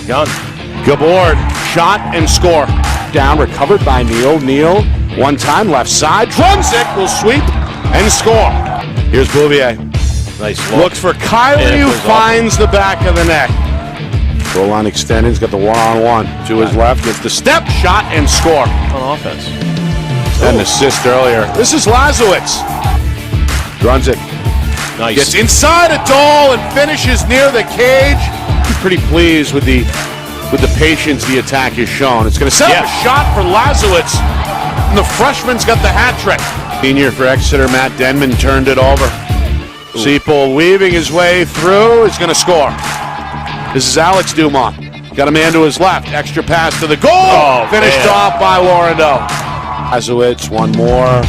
Gun. Gabord, shot and score. Down, recovered by Neal. Neal, one time, left side. Drumstick will sweep and score. Here's Bouvier. Nice look. Looks for Kylie, who finds the back of the net. Goal line extended. He's got the one-on-one to his left. Gets the step, shot, and score. On offense. An assist earlier. This is Lazowitz. Drunzik. Nice. Gets inside a goal and finishes near the cage. I'm pretty pleased with the patience the attack has shown. It's going to set up a shot for Lazowitz. And the freshman's got the hat trick. Senior for Exeter, Matt Denman, turned it over. Seipel weaving his way through, is going to score. This is Alex Dumont. Got a man to his left. Extra pass to the goal. Oh, finished off by Laurendo. Lazowitz, one more.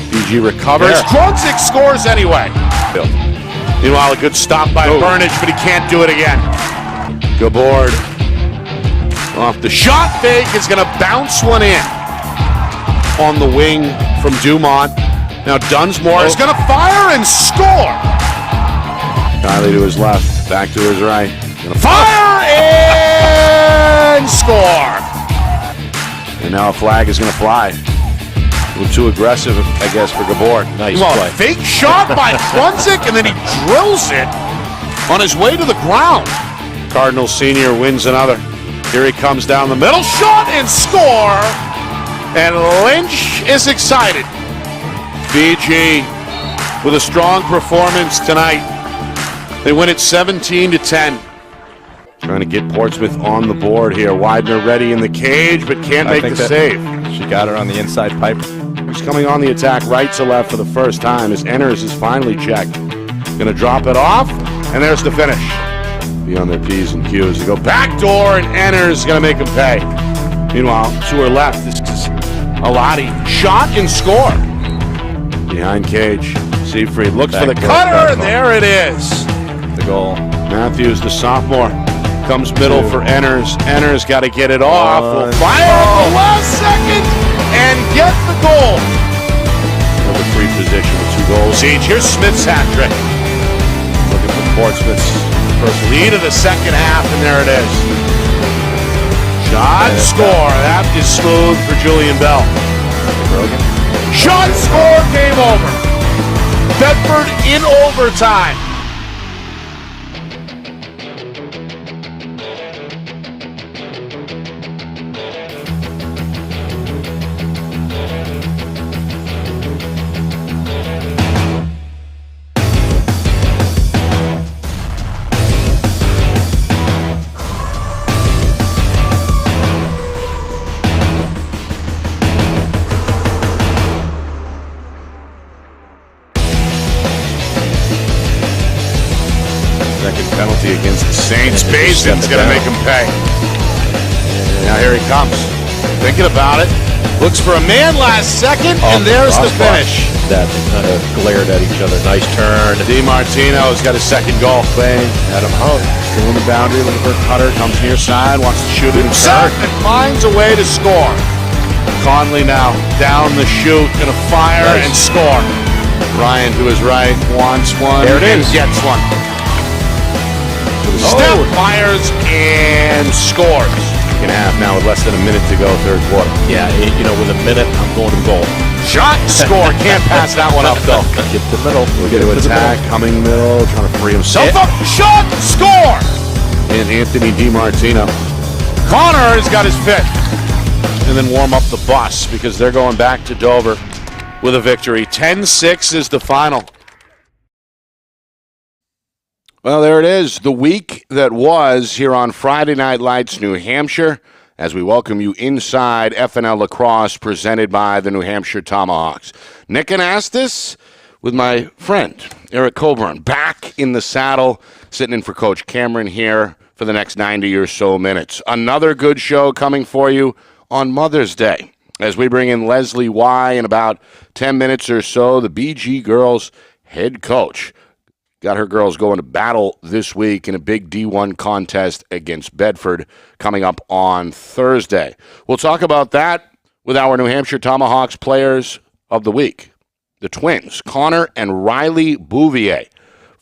BG recovers. Drunzik scores anyway. Meanwhile, a good stop by Burnage, but he can't do it again. Gabord off the shot fake is going to bounce one in. On the wing from Dumont. Now Dunsmore is going to fire and score. Kylie to his left, back to his right. Going to fire and and score. And now a flag is going to fly. A little too aggressive, I guess, for Gabor. Nice well, play. Fake shot by Krunzik, and then he drills it on his way to the ground. Cardinals senior wins another. Here he comes down the middle. Shot and score. And Lynch is excited. BG with a strong performance tonight. They win it 17-10. Trying to get Portsmouth on the board here. Widener ready in the cage, but can't make the save. She got her on the inside pipe. He's coming on the attack right to left for the first time as Enners is finally checked. Gonna drop it off, and there's the finish. Be on their P's and Q's. They go backdoor, and Enners gonna make him pay. Meanwhile, to her left, this is Alati. Shot and score. Behind cage, Siegfried looks for the cutter, and there it is. The goal. Matthews, the sophomore, comes middle for Enners. Enners got to get it off. Will fire at the last second and get the goal. Number 3 position with 2 goals. Siege, here's Smith's hat trick. Looking for Portsmouth's first lead of the second half, and there it is. Shot, score. That is smooth for Julian Bell. Shot, score, game over. Bedford in overtime. Penalty against the Saints. Basin's going to make him pay. Now here he comes. Thinking about it. Looks for a man last second, and there's the finish. That they kind of glared at each other. Nice turn. DiMartino's got his second goal. Playing Adam Hope. Still in the boundary, looking for a cutter. Comes near side, wants to shoot it himself, and finds a way to score. Conley now down the chute, going to fire and score. Ryan to his right wants one. There it is. Gets one. Step fires and scores. In half now with less than a minute to go, third quarter. Yeah, with a minute, I'm going to goal. Shot, score. Can't pass that one up, though. Get the middle. We'll get to attack, coming middle, trying to free himself up. Shot, score. And Anthony DiMartino. Connor has got his fifth. And then warm up the bus because they're going back to Dover with a victory. 10-6 is the final. Well, there it is, the week that was here on Friday Night Lights, New Hampshire, as we welcome you inside FNL Lacrosse, presented by the New Hampshire Tomahawks. Nick Anastas with my friend, Eric Coburn, back in the saddle, sitting in for Coach Cameron here for the next 90 or so minutes. Another good show coming for you on Mother's Day, as we bring in Leslie Y in about 10 minutes or so, the BG girls head coach. Got her girls going to battle this week in a big D1 contest against Bedford coming up on Thursday. We'll talk about that with our New Hampshire Tomahawks players of the week. The twins, Connor and Riley Bouvier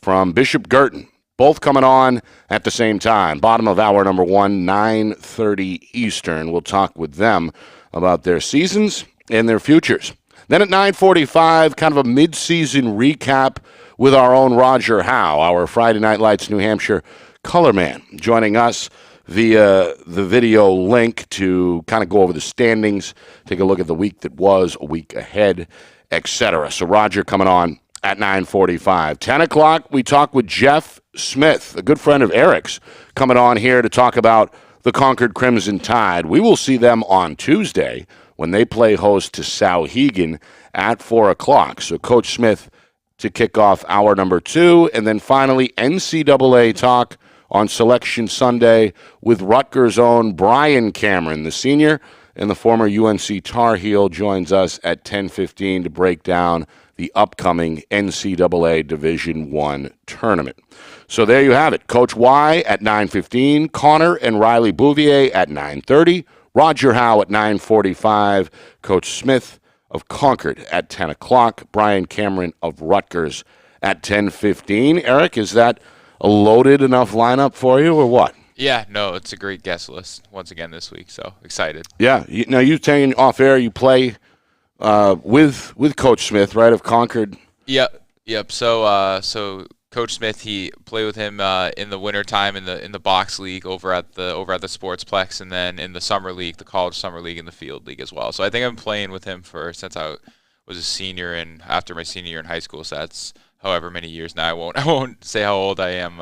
from Bishop Girton, both coming on at the same time. Bottom of hour number 1, 9:30 Eastern. We'll talk with them about their seasons and their futures. Then at 9:45, kind of a mid-season recap with our own Roger Howe, our Friday Night Lights New Hampshire color man, joining us via the video link to kind of go over the standings, take a look at the week that was, a week ahead, etc. So Roger coming on at 9:45. 10 o'clock, we talk with Jeff Smith, a good friend of Eric's, coming on here to talk about the Concord Crimson Tide. We will see them on Tuesday when they play host to Souhegan at 4 o'clock. So Coach Smith to kick off hour number 2. And then finally, NCAA talk on Selection Sunday with Rutgers' own Brian Cameron, the senior, and the former UNC Tar Heel joins us at 10:15 to break down the upcoming NCAA Division I tournament. So there you have it. Coach Y at 9:15, Connor and Riley Bouvier at 9:30, Roger Howe at 9:45, Coach Smith of Concord at 10 o'clock, Brian Cameron of Rutgers at 10:15. Eric, is that a loaded enough lineup for you or what? Yeah, no, it's a great guest list once again this week, so excited. Yeah. Now, you saying off air you play with Coach Smith, right, of Concord? Yep. So Coach Smith, he played with him in the wintertime in the box league over at the Sportsplex, and then in the summer league, the college summer league, and the field league as well. So I think I've been playing with him since I was a senior and after my senior year in high school. So that's however many years now. I won't say how old I am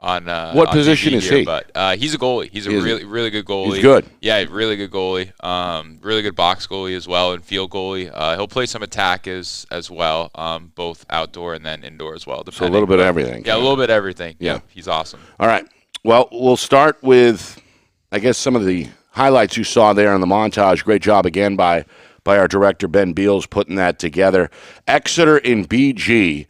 on what on position TV is here, he? But he's a goalie. He's a really good goalie. He's good. Yeah, really good goalie. Really good box goalie as well, and field goalie. He'll play some attack as well, both outdoor and then indoor as well. So a little bit of everything. Yeah, a little bit of everything. Yeah. Yep, he's awesome. All right. Well, we'll start with, I guess, some of the highlights you saw there in the montage. Great job again by our director, Ben Beals, putting that together. Exeter in BG.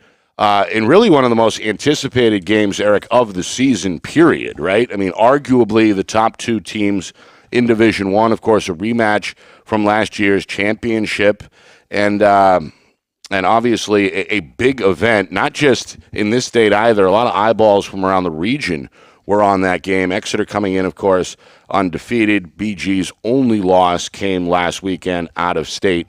In really one of the most anticipated games, Eric, of the season, period, right? I mean, arguably the top two teams in Division One. Of course, a rematch from last year's championship, and obviously a big event, not just in this state either. A lot of eyeballs from around the region were on that game. Exeter coming in, of course, undefeated. BG's only loss came last weekend out of state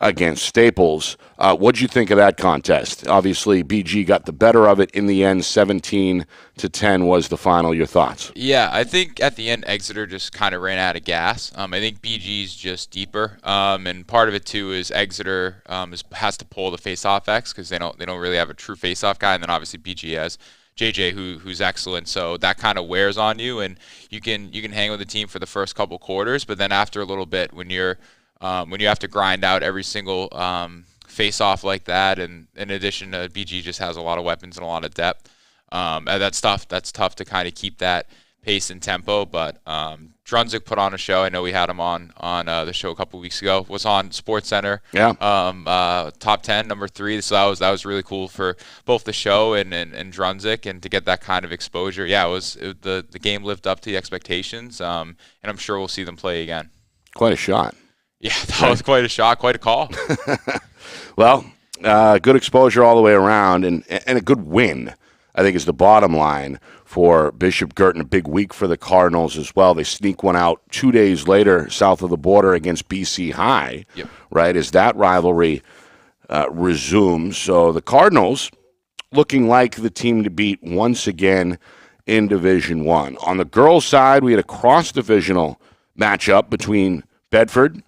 against Staples. What'd you think of that contest? Obviously, BG got the better of it in the end. 17-10 was the final. Your thoughts? Yeah, I think at the end, Exeter just kind of ran out of gas. I think BG's just deeper, and part of it too is Exeter has to pull the face-off X because they don't really have a true face-off guy, and then obviously BG has JJ who's excellent, so that kind of wears on you, and you can hang with the team for the first couple quarters, but then after a little bit when you have to grind out every single face-off like that, and in addition, BG just has a lot of weapons and a lot of depth. And that's tough to kind of keep that pace and tempo. But Drunzik put on a show. I know we had him on the show a couple weeks ago. Was on SportsCenter. Yeah. Top 10, number 3. So that was really cool for both the show and Drunzik, and to get that kind of exposure. Yeah, the game lived up to the expectations. And I'm sure we'll see them play again. Quite a shot. Yeah, that was quite a shot, quite a call. Well, good exposure all the way around, and a good win, I think, is the bottom line for Bishop Girton. A big week for the Cardinals as well. They sneak one out 2 days later south of the border against BC High, right, as that rivalry resumes. So the Cardinals looking like the team to beat once again in Division One. On the girls' side, we had a cross-divisional matchup between Bedford,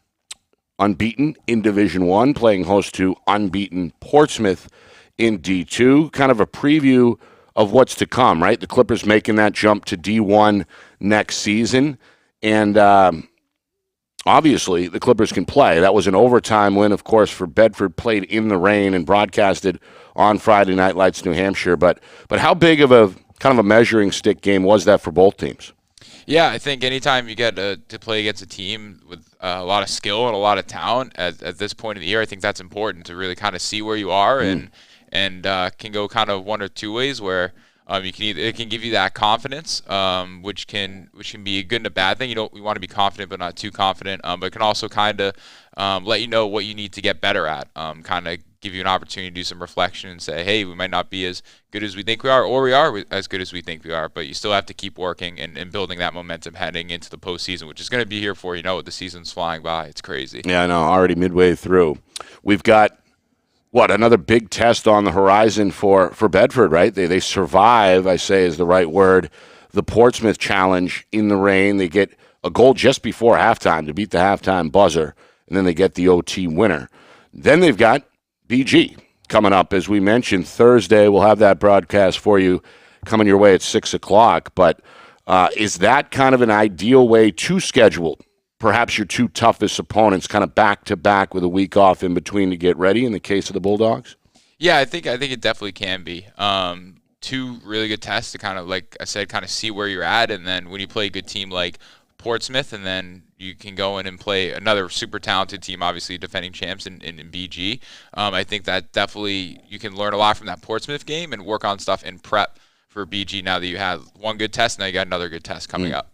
unbeaten in Division One, playing host to unbeaten Portsmouth in D2. Kind of a preview of what's to come, right? The Clippers making that jump to D1 next season. And obviously, the Clippers can play. That was an overtime win, of course, for Bedford, played in the rain and broadcasted on Friday Night Lights, New Hampshire. But how big of a kind of a measuring stick game was that for both teams? Yeah, I think anytime you get to play against a team with a lot of skill and a lot of talent at this point of the year, I think that's important to really kind of see where you are and can go kind of one or two ways where it can give you that confidence, which can be a good and a bad thing. We want to be confident but not too confident, but it can also kind of let you know what you need to get better at, kind of give you an opportunity to do some reflection and say, hey, we might not be as good as we think we are, or we are as good as we think we are, but you still have to keep working and building that momentum heading into the postseason, which is going to be here for, the season's flying by. It's crazy. Yeah, I know, already midway through. We've got, another big test on the horizon for Bedford, right? They survive, I say is the right word, the Portsmouth challenge in the rain. They get a goal just before halftime to beat the halftime buzzer, and then they get the OT winner. Then they've got BG coming up, as we mentioned, Thursday. We'll have that broadcast for you coming your way at 6 o'clock. But is that kind of an ideal way to schedule perhaps your two toughest opponents kind of back-to-back with a week off in between to get ready in the case of the Bulldogs? Yeah, I think it definitely can be. Two really good tests to kind of, like I said, kind of see where you're at. And then when you play a good team like Portsmouth, and then you can go in and play another super talented team, obviously defending champs in BG. I think that definitely you can learn a lot from that Portsmouth game and work on stuff in prep for BG now that you have one good test. Now you got another good test coming up.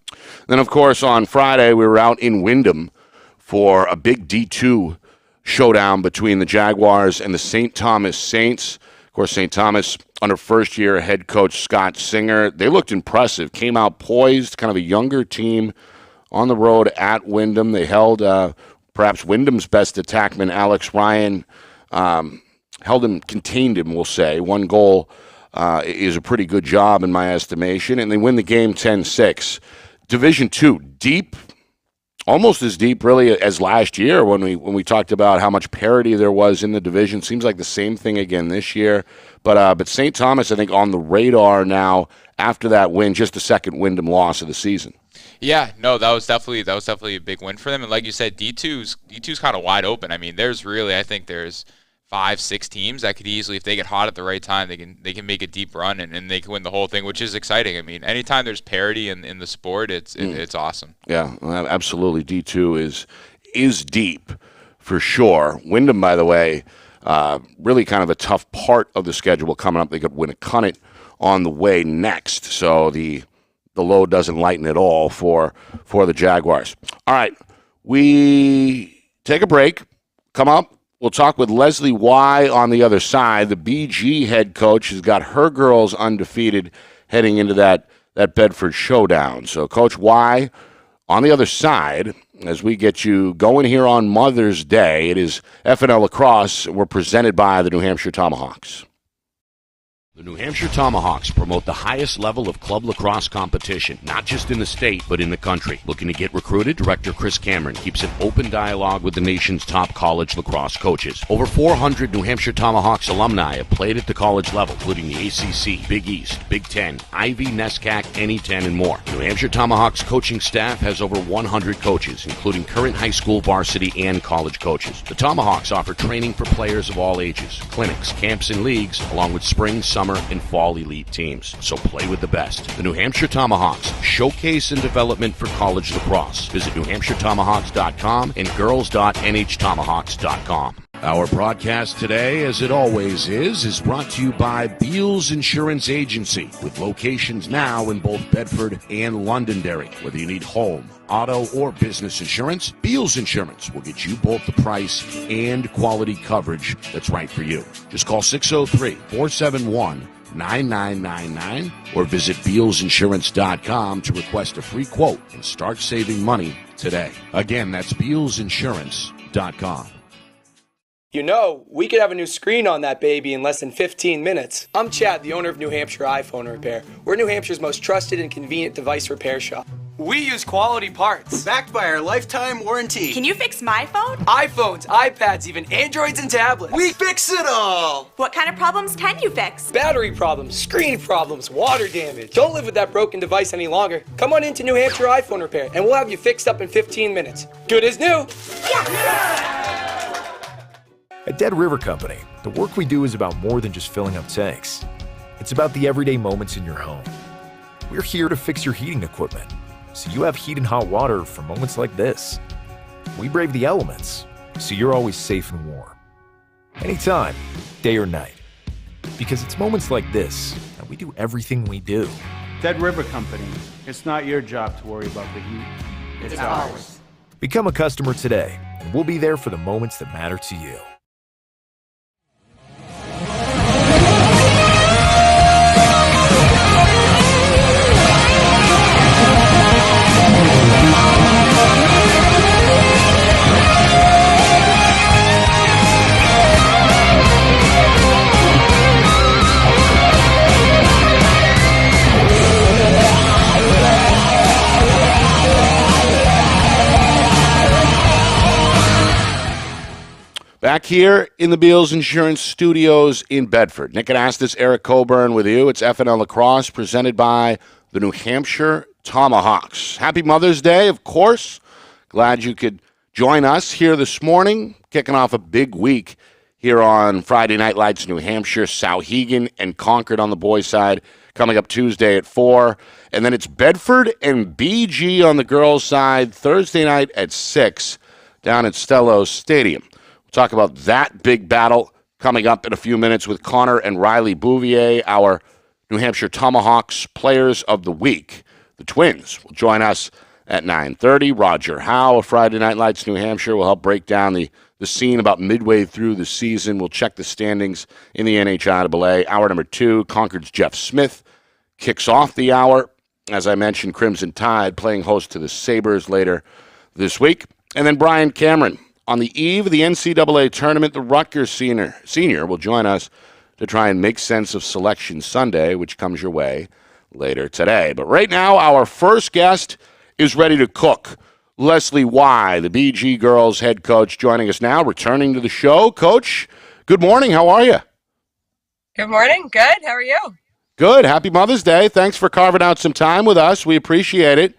Then, of course, on Friday, we were out in Wyndham for a big D2 showdown between the Jaguars and the St. Thomas Saints. Of course, St. Thomas under first-year head coach Scott Singer. They looked impressive, came out poised, kind of a younger team on the road at Wyndham. They held perhaps Wyndham's best attackman, Alex Ryan, held him, contained him, we'll say. One goal is a pretty good job in my estimation, and they win the game 10-6. Division II, deep, almost as deep really as last year when we talked about how much parity there was in the division. Seems like the same thing again this year. But St. Thomas, I think, on the radar now after that win, just the second Wyndham loss of the season. Yeah, no, that was definitely a big win for them. And like you said, D2's kind of wide open. I mean, there's 5-6 teams that could easily, if they get hot at the right time, they can make a deep run and they can win the whole thing, which is exciting. I mean, anytime there's parity in the sport, it's awesome. Yeah, absolutely. D2 is deep for sure. Wyndham, by the way, really kind of a tough part of the schedule coming up. They could win a Cunnet on the way next, so the load doesn't lighten at all for the Jaguars. All right, we take a break. Come up. We'll talk with Leslie Y on the other side. The BG head coach has got her girls undefeated heading into that Bedford showdown. So Coach Y on the other side as we get you going here on Mother's Day. It is FNL Lacrosse. We're presented by the New Hampshire Tomahawks. The New Hampshire Tomahawks promote the highest level of club lacrosse competition, not just in the state, but in the country. Looking to get recruited? Director Chris Cameron keeps an open dialogue with the nation's top college lacrosse coaches. Over 400 New Hampshire Tomahawks alumni have played at the college level, including the ACC, Big East, Big Ten, Ivy, NESCAC, NE10, and more. New Hampshire Tomahawks coaching staff has over 100 coaches, including current high school, varsity, and college coaches. The Tomahawks offer training for players of all ages, clinics, camps, and leagues, along with spring, summer, and fall elite teams. So play with the best. The New Hampshire Tomahawks, showcase and development for college lacrosse. Visit NewHampshireTomahawks.com and girls.nhtomahawks.com. Our broadcast today, as it always is brought to you by Beals Insurance Agency, with locations now in both Bedford and Londonderry. Whether you need home, auto, or business insurance, Beals Insurance will get you both the price and quality coverage that's right for you. Just call 603-471-9999 or visit BealsInsurance.com to request a free quote and start saving money today. Again, that's BealsInsurance.com. You know, we could have a new screen on that baby in less than 15 minutes. I'm Chad, the owner of New Hampshire iPhone Repair. We're New Hampshire's most trusted and convenient device repair shop. We use quality parts, backed by our lifetime warranty. Can you fix my phone? iPhones, iPads, even Androids and tablets. We fix it all! What kind of problems can you fix? Battery problems, screen problems, water damage. Don't live with that broken device any longer. Come on into New Hampshire iPhone Repair, and we'll have you fixed up in 15 minutes. Good as new. Yes! At Dead River Company, the work we do is about more than just filling up tanks. It's about the everyday moments in your home. We're here to fix your heating equipment, so you have heat and hot water for moments like this. We brave the elements, so you're always safe and warm. Anytime, day or night. Because it's moments like this that we do everything we do. Dead River Company. It's not your job to worry about the heat. It's ours. Become a customer today, and we'll be there for the moments that matter to you. Back here in the Beals Insurance Studios in Bedford. Nick Anastas, Eric Coburn with you. It's FNL Lacrosse presented by the New Hampshire Tomahawks. Happy Mother's Day, of course. Glad you could join us here this morning. Kicking off a big week here on Friday Night Lights, New Hampshire, Sauhegan and Concord on the boys' side. Coming up Tuesday at 4. And then it's Bedford and BG on the girls' side Thursday night at 6 down at Stellos Stadium. We'll talk about that big battle coming up in a few minutes with Connor and Riley Bouvier, our New Hampshire Tomahawks Players of the Week. The Twins will join us at 9:30. Roger Howe of Friday Night Lights New Hampshire will help break down the the scene about midway through the season. We'll check the standings in the NCAA. Hour number 2, Concord's Jeff Smith kicks off the hour. As I mentioned, Crimson Tide playing host to the Sabres later this week. And then Brian Cameron. On the eve of the NCAA tournament, the Rutgers senior will join us to try and make sense of Selection Sunday, which comes your way later today. But right now, our first guest is ready to cook. Leslie Y., the BG girls head coach, joining us now, returning to the show. Coach, good morning. How are you? Good morning. Good. How are you? Good. Happy Mother's Day. Thanks for carving out some time with us. We appreciate it.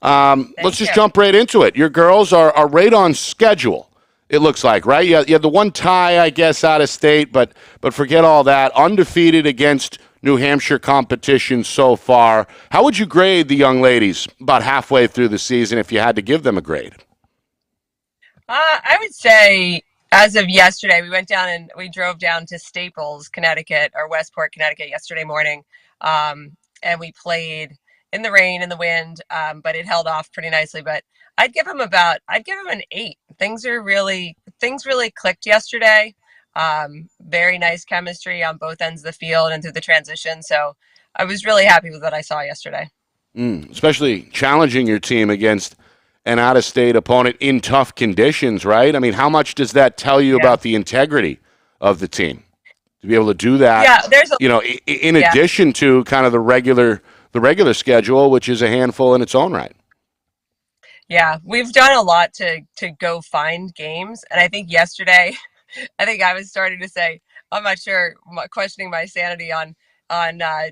Let's just jump right into it. Your girls are right on schedule, it looks like, right? You had the one tie, I guess, out of state, but forget all that. Undefeated against New Hampshire competition so far. How would you grade the young ladies about halfway through the season if you had to give them a grade? I would say as of yesterday, we drove down to Staples, Connecticut, or Westport, Connecticut yesterday morning. And we played in the rain and the wind, but it held off pretty nicely. But I'd give them an 8. Things really clicked yesterday. Very nice chemistry on both ends of the field and through the transition. So I was really happy with what I saw yesterday. Especially challenging your team against an out-of-state opponent in tough conditions, right? I mean, how much does that tell you about the integrity of the team to be able to do that? Yeah, in addition to kind of the regular schedule, which is a handful in its own right. Yeah, we've done a lot to go find games, and I think yesterday, I was starting to say, I'm not sure, questioning my sanity on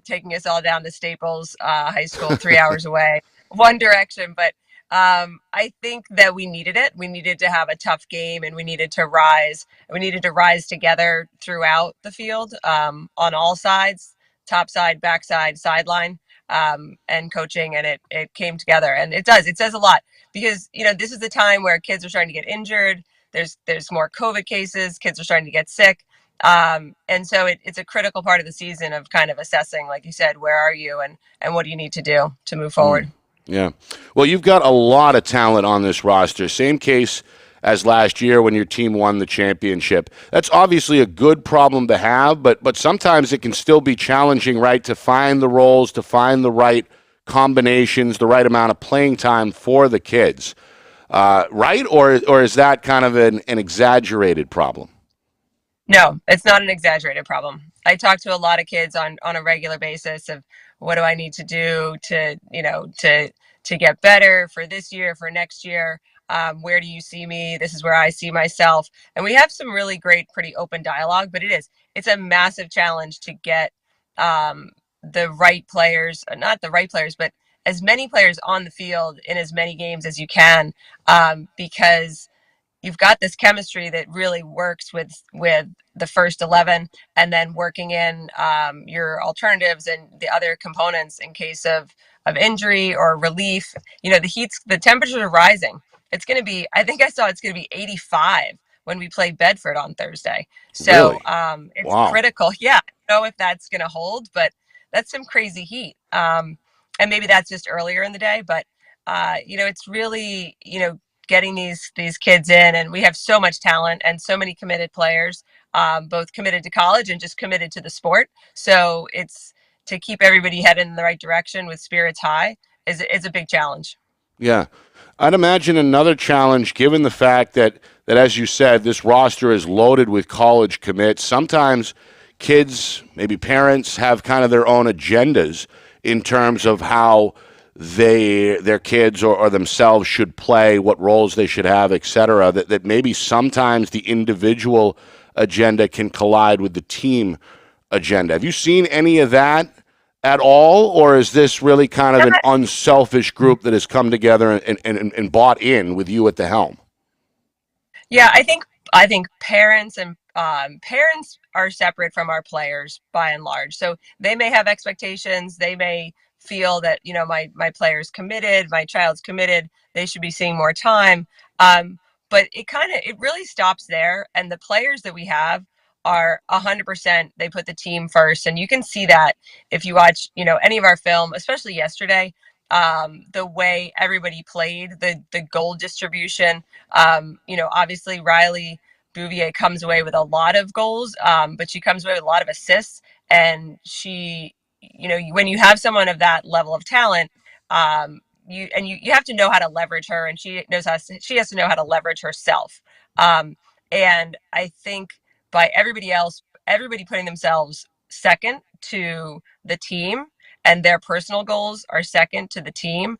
taking us all down to Staples High School, 3 hours away, one direction. But I think that we needed it. We needed to have a tough game, and we needed to rise. We needed to rise together throughout the field, on all sides, top side, back side, sideline, and coaching, and it came together. And it says a lot, because this is the time where kids are starting to get injured. There's more COVID cases. Kids are starting to get sick. And so it's a critical part of the season of kind of assessing, like you said, where are you and what do you need to do to move forward? Yeah. Well, you've got a lot of talent on this roster. Same case as last year when your team won the championship. That's obviously a good problem to have, but sometimes it can still be challenging, right, to find the roles, to find the right combinations, the right amount of playing time for the kids. Right? Or is that kind of an exaggerated problem? No, it's not an exaggerated problem. I talk to a lot of kids on a regular basis of what do I need to do to get better for this year, for next year. Where do you see me? This is where I see myself. And we have some really great, pretty open dialogue, but it's a massive challenge to get the right players, not the right players, but as many players on the field in as many games as you can, because you've got this chemistry that really works with the first 11, and then working in your alternatives and the other components in case of injury or relief. The temperatures are rising. It's going to be, I think I saw it's going to be 85 when we play Bedford on Thursday. So really? It's critical. Yeah, I don't know if that's going to hold, but that's some crazy heat. And maybe that's just earlier in the day, but it's really, getting these kids in, and we have so much talent and so many committed players, both committed to college and just committed to the sport. So it's to keep everybody headed in the right direction with spirits high is a big challenge. Yeah. I'd imagine another challenge, given the fact that as you said, this roster is loaded with college commits. Sometimes kids, maybe parents, have kind of their own agendas in terms of how their kids or themselves should play, what roles they should have, et cetera, that maybe sometimes the individual agenda can collide with the team agenda. Have you seen any of that at all, or is this really kind of an unselfish group that has come together and bought in with you at the helm? Yeah, I think parents and parents are separate from our players by and large. So they may have expectations. They may feel that, my player's committed, my child's committed, they should be seeing more time. But it really stops there. And the players that we have are 100%, they put the team first. And you can see that if you watch, any of our film, especially yesterday, the way everybody played, the goal distribution. Obviously Riley Bouvier comes away with a lot of goals, but she comes away with a lot of assists. And she, when you have someone of that level of talent, you have to know how to leverage her, and she has to know how to leverage herself. And I think by everybody putting themselves second to the team, and their personal goals are second to the team,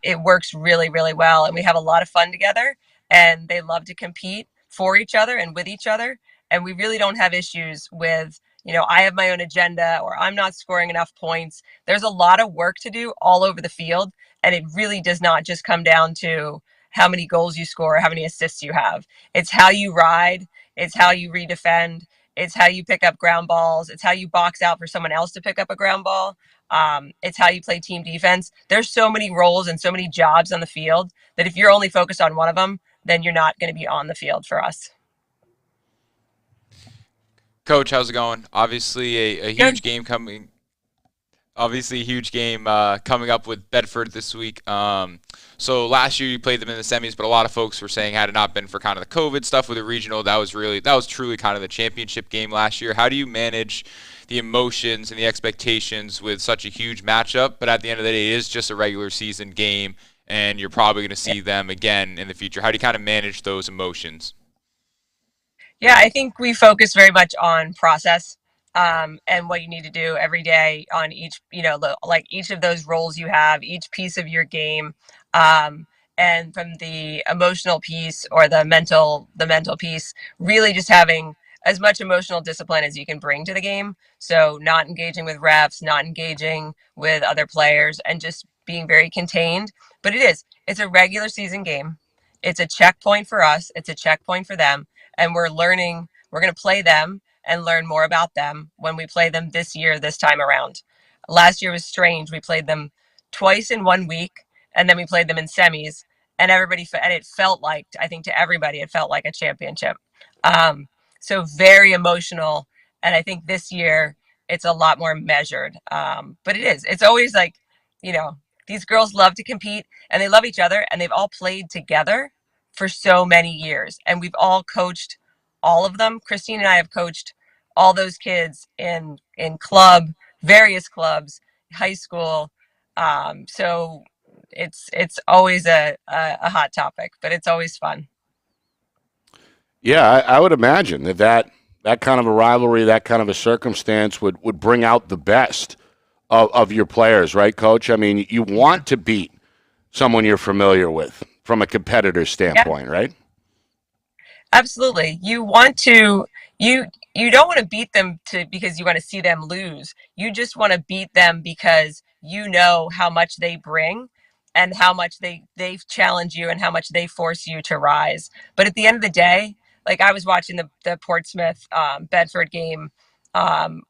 it works really, really well. And we have a lot of fun together, and they love to compete for each other and with each other. And we really don't have issues with, I have my own agenda, or I'm not scoring enough points. There's a lot of work to do all over the field. And it really does not just come down to how many goals you score, or how many assists you have. It's how you ride. It's how you redefend. It's how you pick up ground balls. It's how you box out for someone else to pick up a ground ball. It's how you play team defense. There's so many roles and so many jobs on the field that if you're only focused on one of them, then you're not going to be on the field for us. Coach, how's it going? Obviously a huge game coming. Obviously a huge game coming up with Bedford this week. So last year you played them in the semis, but a lot of folks were saying had it not been for kind of the COVID stuff with the regional, that was truly kind of the championship game last year. How do you manage the emotions and the expectations with such a huge matchup? But at the end of the day, it is just a regular season game, and you're probably going to see them again in the future. How do you kind of manage those emotions? Yeah, I think we focus very much on process, and what you need to do every day on each, like each of those roles you have, each piece of your game, and from the emotional piece or the mental piece, really just having as much emotional discipline as you can bring to the game. So not engaging with refs, not engaging with other players, and just being very contained. But it's a regular season game. It's a checkpoint for us. It's a checkpoint for them. And we're going to play them and learn more about them when we play them this year, this time around. Last year was strange. We played them twice in 1 week, and then we played them in semis, and it felt like, I think to everybody, it felt like a championship. So very emotional. And I think this year it's a lot more measured. But it's always like, these girls love to compete, and they love each other, and they've all played together for so many years, and we've all coached all of them. Christine and I have coached all those kids in various clubs, high school. So it's always a hot topic, but it's always fun. Yeah, I would imagine that kind of a rivalry, that kind of a circumstance would bring out the best of your players, right, Coach? I mean, you want to beat someone you're familiar with from a competitor standpoint, right? Absolutely. You want to you don't want to beat them because you want to see them lose. You just want to beat them because you know how much they bring, and how much they challenge you, and how much they force you to rise. But at the end of the day, like I was watching the Portsmouth Bedford game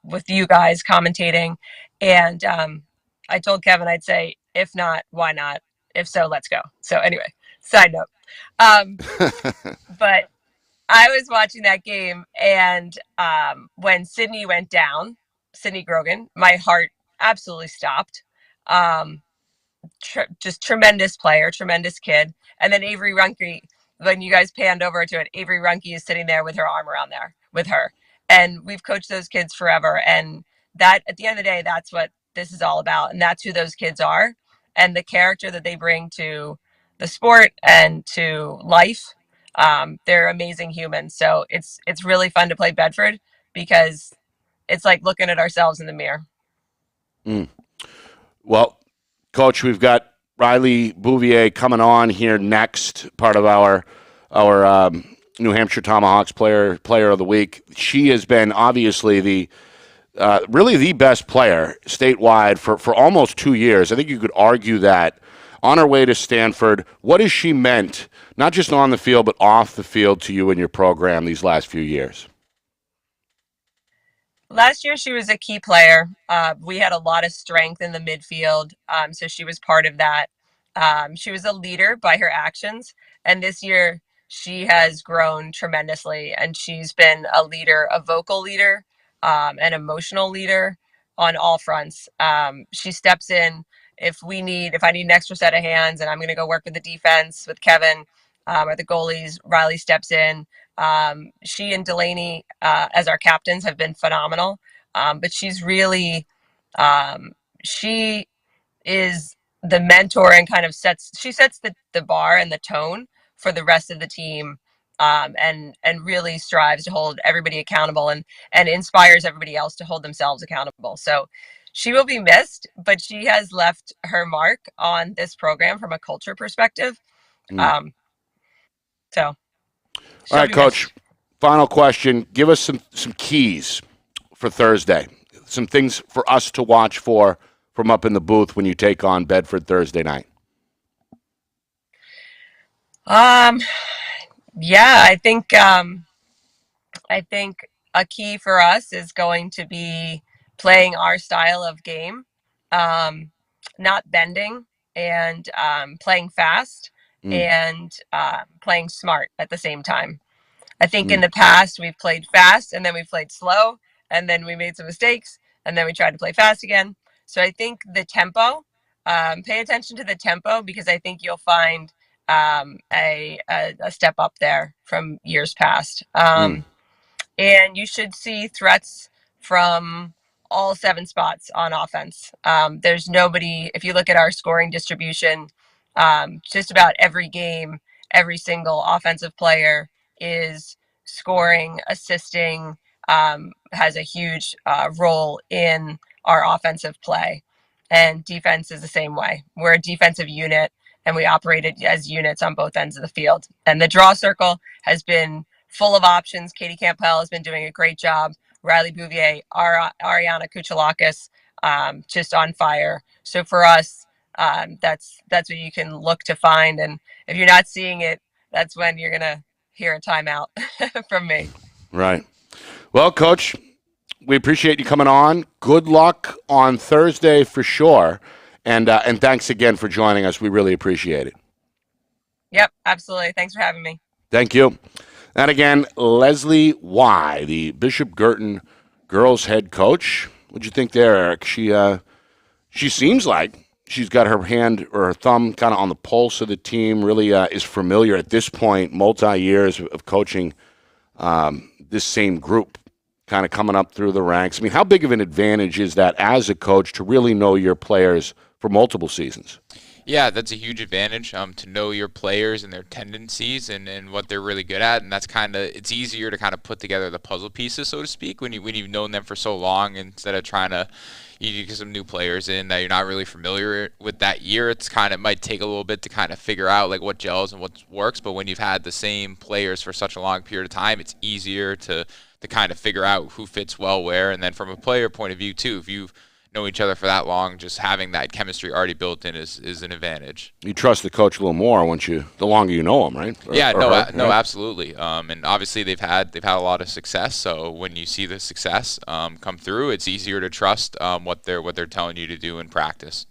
with you guys commentating, and I told Kevin, I'd say, if not, why not? If so, let's go. So anyway, side note. But I was watching that game, and when Sydney went down, Sydney Grogan, my heart absolutely stopped. Just tremendous player, tremendous kid. And then Avery Runke, when you guys panned over to it, Avery Runke is sitting there with her arm around there with her. And we've coached those kids forever. And that, at the end of the day, that's what this is all about. And that's who those kids are. And the character that they bring to the sport and to life. They're amazing humans. So it's really fun to play Bedford, because it's like looking at ourselves in the mirror. Well, Coach, we've got Riley Bouvier coming on here next, part of our New Hampshire Tomahawks player of the week. She has been obviously really the best player statewide for almost 2 years. I think you could argue that. On her way to Stanford, what has she meant, not just on the field, but off the field to you and your program these last few years? Last year, she was a key player. We had a lot of strength in the midfield, so she was part of that. She was a leader by her actions, and this year she has grown tremendously, and she's been a leader, a vocal leader, an emotional leader on all fronts. She steps in if I need an extra set of hands and I'm going to go work with the defense with Kevin or the goalies, Riley steps in. She and Delaney as our captains have been phenomenal. But she's really, she is the mentor and kind of sets the bar and the tone for the rest of the team, and really strives to hold everybody accountable and inspires everybody else to hold themselves accountable. So she will be missed, but she has left her mark on this program from a culture perspective. So all right, Coach, missed. Final question. Give us some keys for Thursday, some things for us to watch for from up in the booth when you take on Bedford Thursday night. Yeah, I think a key for us is going to be playing our style of game, not bending, and playing fast and playing smart at the same time. I think in the past we've played fast and then we played slow and then we made some mistakes and then we tried to play fast again. So I think the tempo, pay attention to the tempo, because I think you'll find a step up there from years past. And you should see threats from all 7 spots on offense. There's nobody, if you look at our scoring distribution, just about every game, every single offensive player is scoring, assisting, has a huge role in our offensive play. And defense is the same way. We're a defensive unit and we operate as units on both ends of the field. And the draw circle has been full of options. Katie Campbell has been doing a great job. Riley Bouvier, Ariana Kuchalakis, just on fire. So for us, that's what you can look to find. And if you're not seeing it, that's when you're going to hear a timeout from me. Right. Well, Coach, we appreciate you coming on. Good luck on Thursday for sure. And thanks again for joining us. We really appreciate it. Yep, absolutely. Thanks for having me. Thank you. And again, Leslie Y., the Bishop Girton girls head coach. What'd you think there, Eric? She seems like she's got her hand or her thumb kind of on the pulse of the team, really is familiar at this point, multi-years of coaching this same group, kind of coming up through the ranks. I mean, how big of an advantage is that as a coach to really know your players for multiple seasons? Yeah, that's a huge advantage, to know your players and their tendencies and what they're really good at, and that's it's easier to kind of put together the puzzle pieces, so to speak, when you've known them for so long, instead of trying to get some new players in that you're not really familiar with that year. It might take a little bit to kind of figure out like what gels and what works, but when you've had the same players for such a long period of time, it's easier to kind of figure out who fits well where. And then from a player point of view too, if you've know each other for that long, just having that chemistry already built in is an advantage. You trust the coach a little more the longer you know him, right? Absolutely. And obviously they've had a lot of success. So when you see the success come through, it's easier to trust what they're telling you to do in practice.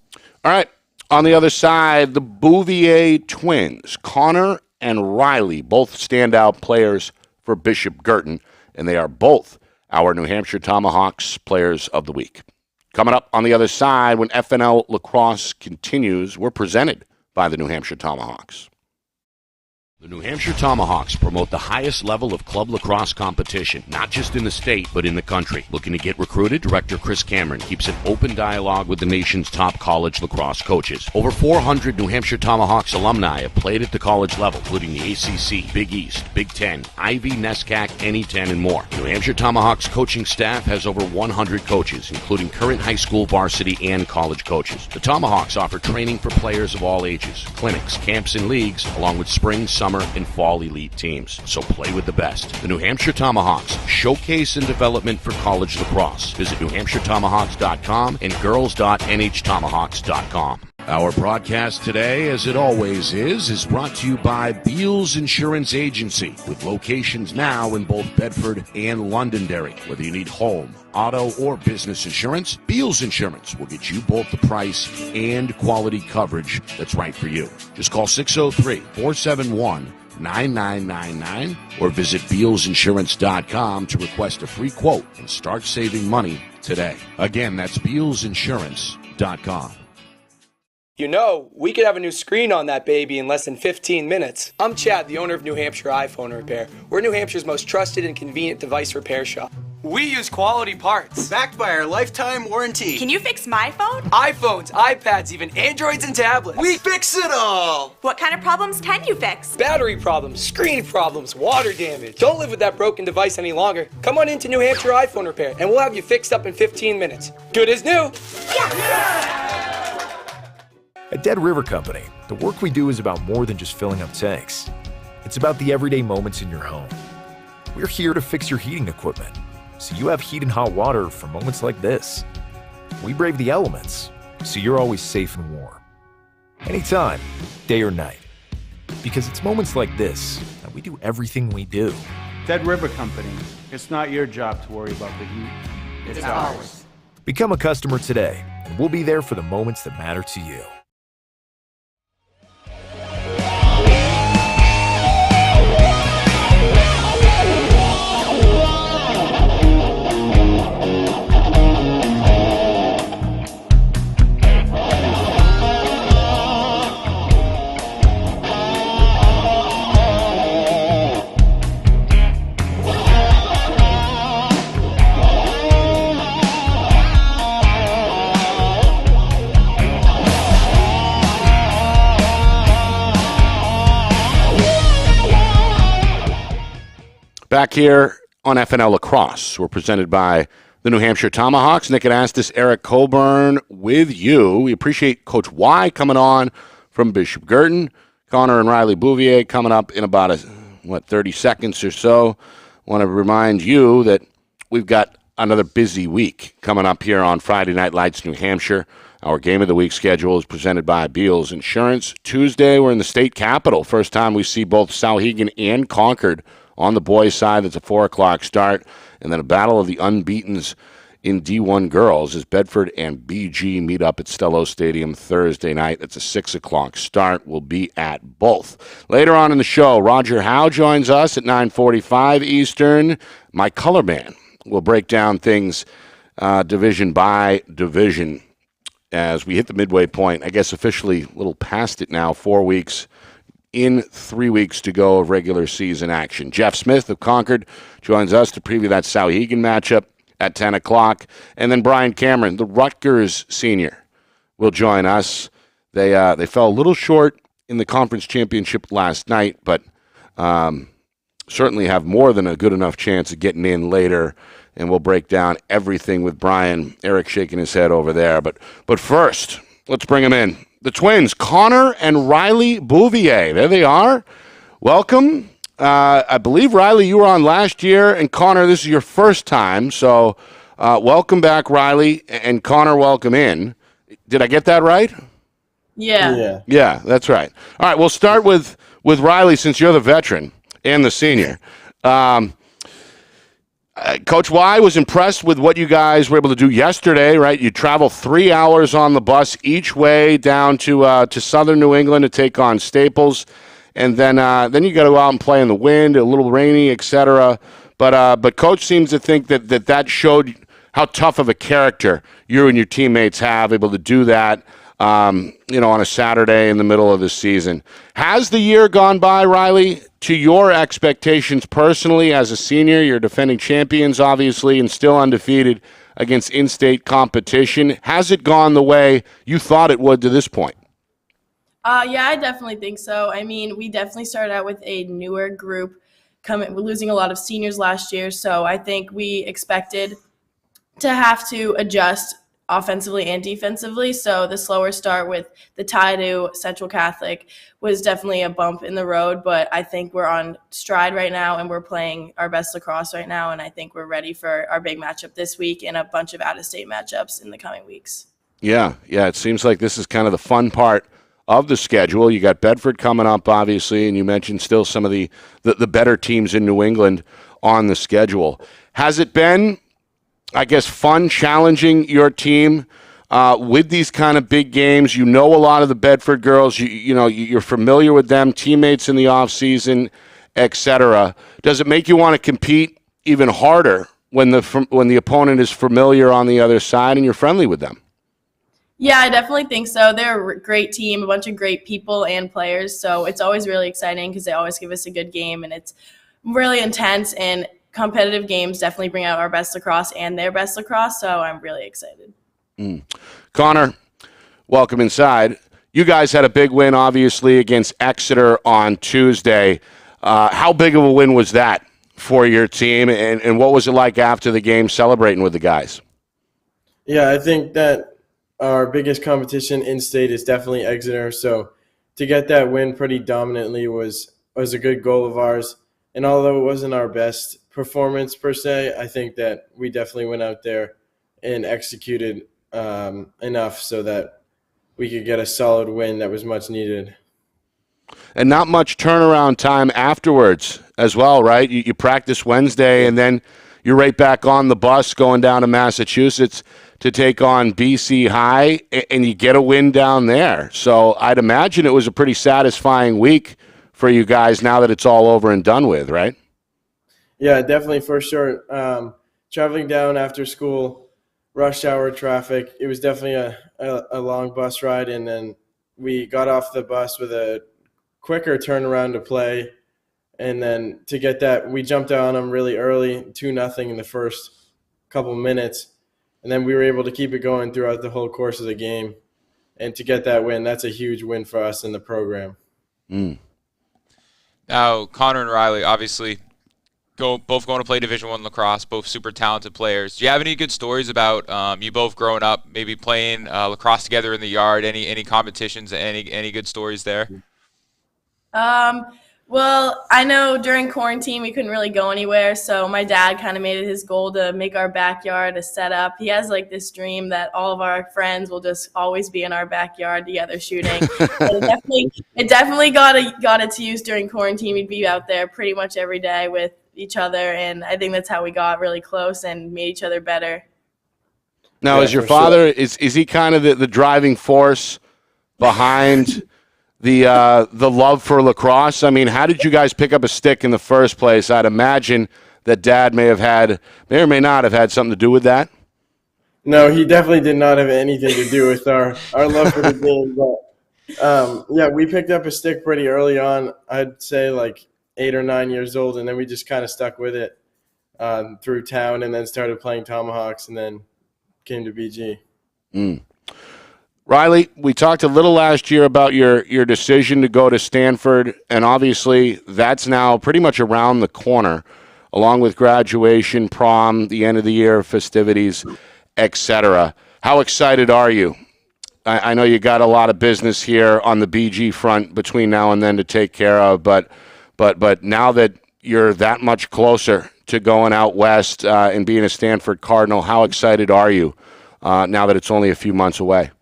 All right. On the other side, the Bouvier twins, Connor and Riley, both standout players for Bishop Girton, and they are both our New Hampshire Tomahawks Players of the Week. Coming up on the other side, when FNL Lacrosse continues, we're presented by the New Hampshire Tomahawks. The New Hampshire Tomahawks promote the highest level of club lacrosse competition, not just in the state, but in the country. Looking to get recruited? Director Chris Cameron keeps an open dialogue with the nation's top college lacrosse coaches. Over 400 New Hampshire Tomahawks alumni have played at the college level, including the ACC, Big East, Big Ten, Ivy, NESCAC, NE10, and more. New Hampshire Tomahawks coaching staff has over 100 coaches, including current high school, varsity, and college coaches. The Tomahawks offer training for players of all ages, clinics, camps, and leagues, along with spring, summer, and fall elite teams. So play with the best. The New Hampshire Tomahawks, showcase and development for college lacrosse. Visit NewHampshireTomahawks.com and girls.nhtomahawks.com. Our broadcast today, as it always is brought to you by Beals Insurance Agency, with locations now in both Bedford and Londonderry. Whether you need home, auto, or business insurance, Beals Insurance will get you both the price and quality coverage that's right for you. Just call 603-471-9999 or visit BealsInsurance.com to request a free quote and start saving money today. Again, that's BealsInsurance.com. You know, we could have a new screen on that baby in less than 15 minutes. I'm Chad, the owner of New Hampshire iPhone Repair. We're New Hampshire's most trusted and convenient device repair shop. We use quality parts. Backed by our lifetime warranty. Can you fix my phone? iPhones, iPads, even Androids and tablets. We fix it all! What kind of problems can you fix? Battery problems, screen problems, water damage. Don't live with that broken device any longer. Come on into New Hampshire iPhone Repair and we'll have you fixed up in 15 minutes. Good as new. At Dead River Company, the work we do is about more than just filling up tanks. It's about the everyday moments in your home. We're here to fix your heating equipment, so you have heat and hot water for moments like this. We brave the elements, so you're always safe and warm. Anytime, day or night. Because it's moments like this that we do everything we do. Dead River Company, it's not your job to worry about the heat. It's ours. Become a customer today, and we'll be there for the moments that matter to you. Back here on FNL Lacrosse, we're presented by the New Hampshire Tomahawks. Nick Anastas, Eric Coburn with you. We appreciate Coach Y coming on from Bishop Girton. Connor and Riley Bouvier coming up in about 30 seconds or so. Want to remind you that we've got another busy week coming up here on Friday Night Lights, New Hampshire. Our Game of the Week schedule is presented by Beals Insurance. Tuesday, we're in the state capitol. First time we see both Souhegan and Concord on the boys' side. That's a 4 o'clock start. And then a battle of the unbeatens in D1 girls as Bedford and BG meet up at Stello Stadium Thursday night. That's a 6 o'clock start. We'll be at both. Later on in the show, Roger Howe joins us at 9:45 Eastern. My color man will break down things division by division as we hit the midway point. I guess officially a little past it now, 4 weeks in 3 weeks to go of regular season action. Jeff Smith of Concord joins us to preview that Souhegan matchup at 10 o'clock. And then Brian Cameron, the Rutgers senior, will join us. They fell a little short in the conference championship last night, but certainly have more than a good enough chance of getting in later. And we'll break down everything with Brian. Eric shaking his head over there. But first, let's bring him in. The twins, Connor and Riley Bouvier. There they are. Welcome. I believe, Riley, you were on last year, and Connor, this is your first time. So welcome back, Riley, and Connor, welcome in. Did I get that right? Yeah. Yeah, that's right. All right, we'll start with Riley since you're the veteran and the senior. Coach Y was impressed with what you guys were able to do yesterday, right? You travel 3 hours on the bus each way down to southern New England to take on Staples, and then you got to go out and play in the wind, a little rainy, etc. But Coach seems to think that showed how tough of a character you and your teammates have, able to do that, on a Saturday in the middle of the season. Has the year gone by, Riley, to your expectations personally as a senior? You're defending champions, obviously, and still undefeated against in-state competition. Has it gone the way you thought it would to this point? Yeah, I definitely think so. I mean, we definitely started out with a newer group. We're losing a lot of seniors last year, so I think we expected to have to adjust offensively and defensively. So the slower start with the tie to Central Catholic was definitely a bump in the road, but I think we're on stride right now and we're playing our best lacrosse right now. And I think we're ready for our big matchup this week and a bunch of out-of-state matchups in the coming weeks. Yeah. It seems like this is kind of the fun part of the schedule. You got Bedford coming up, obviously, and you mentioned still some of the better teams in New England on the schedule. Has it been, I guess, fun challenging your team with these kind of big games? You know a lot of the Bedford girls. You're familiar with them, teammates in the offseason, etc. Does it make you want to compete even harder when the opponent is familiar on the other side and you're friendly with them? Yeah, I definitely think so. They're a great team, a bunch of great people and players. So it's always really exciting because they always give us a good game, and it's really intense. And competitive games definitely bring out our best lacrosse and their best lacrosse. So I'm really excited. Connor, welcome inside. You guys had a big win, obviously, against Exeter on Tuesday. How big of a win was that for your team, and what was it like after the game celebrating with the guys? Yeah, I think that our biggest competition in state is definitely Exeter. So to get that win pretty dominantly was a good goal of ours. And although it wasn't our best performance per se, I think that we definitely went out there and executed enough so that we could get a solid win that was much needed. And not much turnaround time afterwards as well, right? You practice Wednesday, and then you're right back on the bus going down to Massachusetts to take on BC High, and you get a win down there. So I'd imagine it was a pretty satisfying week for you guys now that it's all over and done with, right? Yeah, definitely, for sure. Traveling down after school, rush hour traffic, it was definitely a long bus ride, and then we got off the bus with a quicker turnaround to play. And then to get that, we jumped on them really early, 2-0 in the first couple minutes. And then we were able to keep it going throughout the whole course of the game. And to get that win, that's a huge win for us in the program. Now, Connor and Riley, obviously, both going to play Division I lacrosse, both super talented players. Do you have any good stories about you both growing up, maybe playing lacrosse together in the yard? Any competitions? Any good stories there? Well, I know during quarantine we couldn't really go anywhere, so my dad kind of made it his goal to make our backyard a setup. He has like this dream that all of our friends will just always be in our backyard together shooting. It definitely got its use during quarantine. We'd be out there pretty much every day with each other, and I think that's how we got really close and made each other better. Now, is your father, is he kind of the driving force behind the love for lacrosse? I mean, how did you guys pick up a stick in the first place? I'd imagine that Dad may or may not have had something to do with that. No, he definitely did not have anything to do with our love for the game. But yeah, we picked up a stick pretty early on. I'd say like 8 or 9 years old, and then we just kind of stuck with it through town, and then started playing Tomahawks, and then came to BG. Riley, we talked a little last year about your decision to go to Stanford, and obviously that's now pretty much around the corner, along with graduation, prom, the end of the year festivities, etc. How excited are you? I know you got a lot of business here on the BG front between now and then to take care of, but now that you're that much closer to going out west and being a Stanford Cardinal, how excited are you now that it's only a few months away?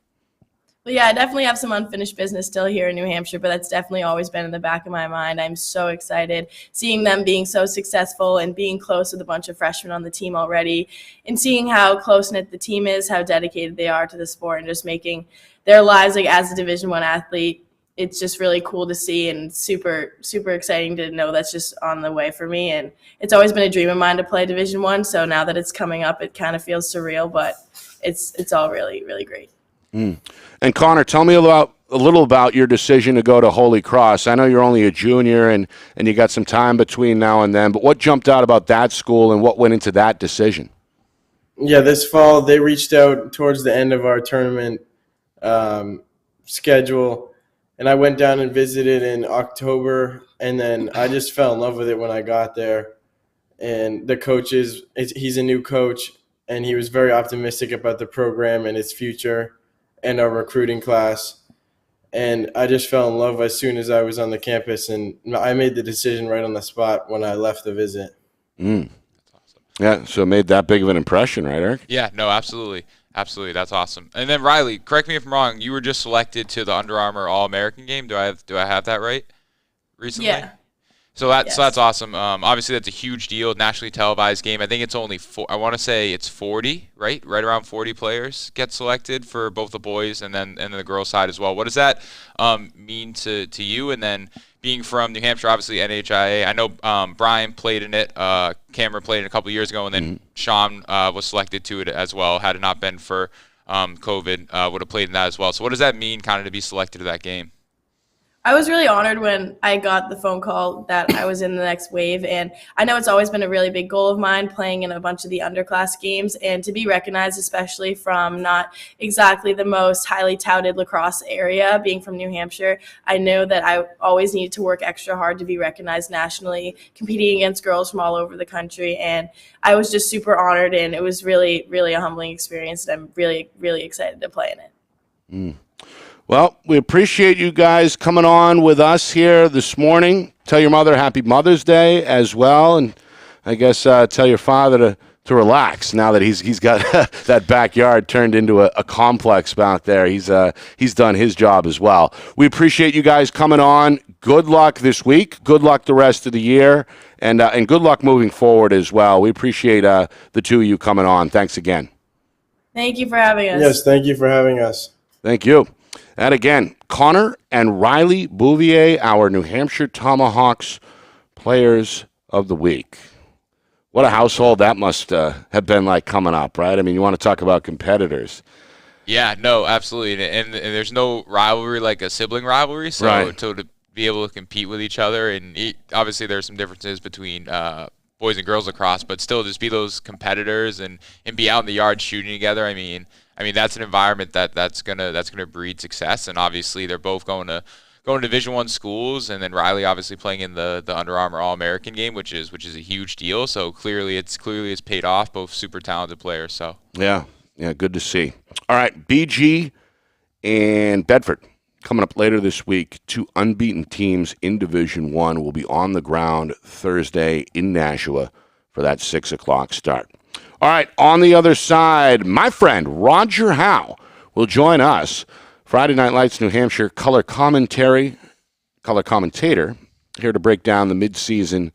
Well, yeah, I definitely have some unfinished business still here in New Hampshire, but that's definitely always been in the back of my mind. I'm so excited seeing them being so successful and being close with a bunch of freshmen on the team already, and seeing how close-knit the team is, how dedicated they are to the sport, and just making their lives like as a Division I athlete. It's just really cool to see, and super, super exciting to know that's just on the way for me. And it's always been a dream of mine to play Division I, so now that it's coming up, it kind of feels surreal, but it's all really, really great. And Connor, tell me a little about your decision to go to Holy Cross. I know you're only a junior and you got some time between now and then, but what jumped out about that school and what went into that decision? Yeah, this fall they reached out towards the end of our tournament schedule, and I went down and visited in October, and then I just fell in love with it when I got there. And the coaches, he's a new coach, and he was very optimistic about the program and its future and our recruiting class. And I just fell in love as soon as I was on the campus, and I made the decision right on the spot when I left the visit. That's awesome. Yeah, so it made that big of an impression, right, Eric? Yeah, no, absolutely. Absolutely, that's awesome. And then Riley, correct me if I'm wrong, you were just selected to the Under Armour All-American game. Do I have that right recently? Yeah. So that's awesome. Obviously, that's a huge deal, nationally televised game. I think it's only I want to say it's 40, right? Right around 40 players get selected for both the boys and then the girls side as well. What does that mean to you? And then being from New Hampshire, obviously NHIA. I know Brian played in it, Cameron played in it a couple of years ago, and then Sean was selected to it as well. Had it not been for COVID would have played in that as well. So what does that mean kind of to be selected to that game? I was really honored when I got the phone call that I was in the next wave, and I know it's always been a really big goal of mine playing in a bunch of the underclass games, and to be recognized, especially from not exactly the most highly touted lacrosse area, being from New Hampshire, I know that I always needed to work extra hard to be recognized nationally, competing against girls from all over the country, and I was just super honored, and it was really, really a humbling experience, and I'm really, really excited to play in it. Well, we appreciate you guys coming on with us here this morning. Tell your mother Happy Mother's Day as well, and I guess tell your father to relax now that he's got that backyard turned into a complex back there. He's done his job as well. We appreciate you guys coming on. Good luck this week. Good luck the rest of the year, and good luck moving forward as well. We appreciate the two of you coming on. Thanks again. Thank you for having us. Yes, thank you for having us. Thank you. And again, Connor and Riley Bouvier, our New Hampshire Tomahawks Players of the Week. What a household that must have been like coming up, right? I mean, you want to talk about competitors. Yeah, no, absolutely. And there's no rivalry like a sibling rivalry, so Right. to be able to compete with each other, and obviously there's some differences between boys and girls lacrosse, but still just be those competitors and be out in the yard shooting together. I mean that's an environment that's gonna breed success, and obviously they're both going to Division I schools, and then Riley obviously playing in the Under Armour All-American game, which is a huge deal. So clearly it's paid off. Both super talented players. So Yeah, good to see. All right, BG and Bedford coming up later this week. Two unbeaten teams in Division I will be on the ground Thursday in Nashua for that 6 o'clock start. All right, on the other side, my friend Roger Howe will join us. Friday Night Lights New Hampshire color commentator, here to break down the midseason,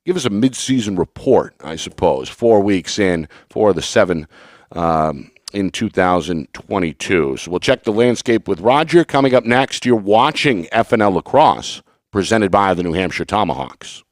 give us a midseason report, I suppose, 4 weeks in, 4 of the 7 in 2022. So we'll check the landscape with Roger. Coming up next, you're watching FNL Lacrosse, presented by the New Hampshire Tomahawks.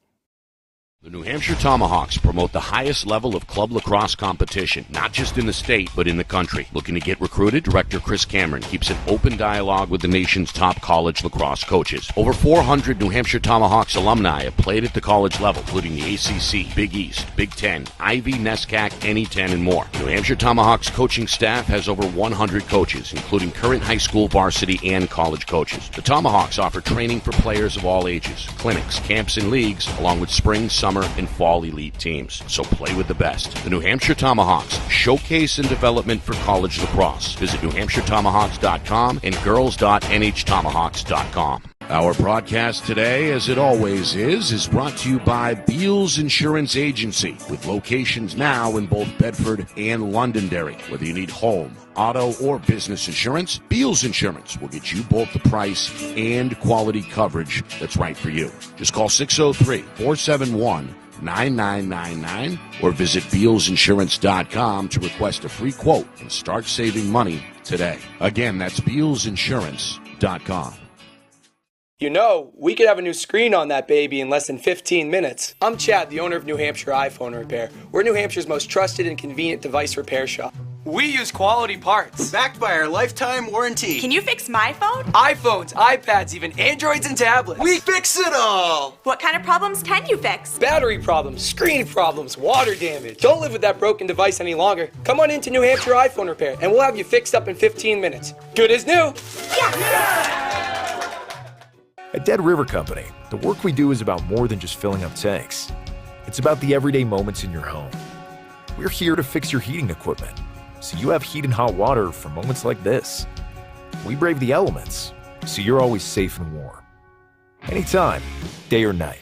The New Hampshire Tomahawks promote the highest level of club lacrosse competition, not just in the state, but in the country. Looking to get recruited? Director Chris Cameron keeps an open dialogue with the nation's top college lacrosse coaches. Over 400 New Hampshire Tomahawks alumni have played at the college level, including the ACC, Big East, Big Ten, Ivy, NESCAC, NE10, and more. New Hampshire Tomahawks coaching staff has over 100 coaches, including current high school, varsity, and college coaches. The Tomahawks offer training for players of all ages, clinics, camps, and leagues, along with spring, summer, and fall elite teams. So play with the best. The New Hampshire Tomahawks, showcase and development for college lacrosse. Visit NewHampshireTomahawks.com and girls.nhtomahawks.com. Our broadcast today, as it always is brought to you by Beals Insurance Agency, with locations now in both Bedford and Londonderry. Whether you need home, auto, or business insurance, Beals Insurance will get you both the price and quality coverage that's right for you. Just call 603-471-9999 or visit BealsInsurance.com to request a free quote and start saving money today. Again, that's BealsInsurance.com. You know, we could have a new screen on that baby in less than 15 minutes. I'm Chad, the owner of New Hampshire iPhone Repair. We're New Hampshire's most trusted and convenient device repair shop. We use quality parts. Backed by our lifetime warranty. Can you fix my phone? iPhones, iPads, even Androids and tablets. We fix it all. What kind of problems can you fix? Battery problems, screen problems, water damage. Don't live with that broken device any longer. Come on into New Hampshire iPhone Repair and we'll have you fixed up in 15 minutes. Good as new. At Dead River Company, the work we do is about more than just filling up tanks. It's about the everyday moments in your home. We're here to fix your heating equipment, so you have heat and hot water for moments like this. We brave the elements, so you're always safe and warm. Anytime, day or night.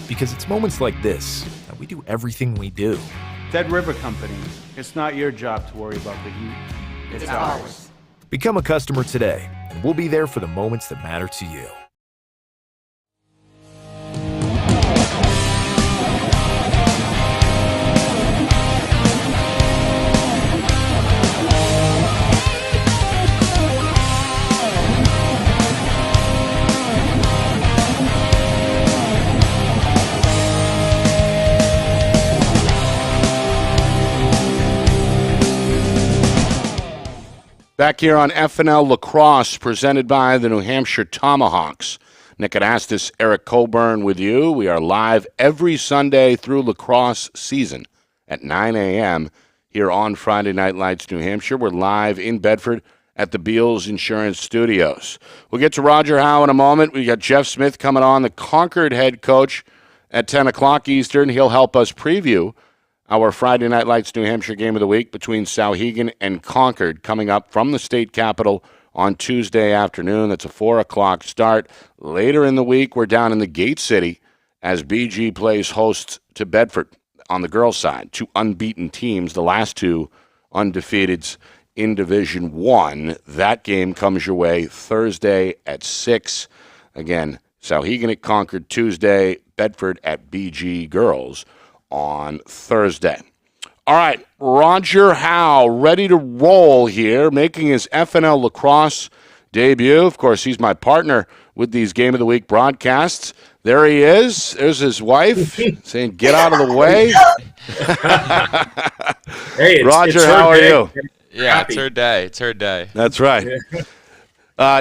Because it's moments like this that we do everything we do. Dead River Company, it's not your job to worry about the heat. It's ours. Become a customer today, and we'll be there for the moments that matter to you. Back here on FNL Lacrosse, presented by the New Hampshire Tomahawks. Nick Anastas, Eric Coburn with you. We are live every Sunday through lacrosse season at 9 a.m. here on Friday Night Lights, New Hampshire. We're live in Bedford at the Beals Insurance Studios. We'll get to Roger Howe in a moment. We got Jeff Smith coming on, the Concord head coach, at 10 o'clock Eastern. He'll help us preview our Friday Night Lights New Hampshire game of the week between Sauhegan and Concord coming up from the state capitol on Tuesday afternoon. That's a 4 o'clock start. Later in the week, we're down in the Gate City as BG plays host to Bedford on the girls' side. 2 unbeaten teams, the last 2 undefeateds in Division I. That game comes your way Thursday at 6. Again, Sauhegan at Concord Tuesday, Bedford at BG Girls on Thursday. All right, Roger Howe ready to roll here, making his FNL Lacrosse debut. Of course, he's my partner with these Game of the Week broadcasts. There he is. There's his wife saying, get out of the way. Hey, Roger, how are you? Yeah, it's her day. It's her day. That's right.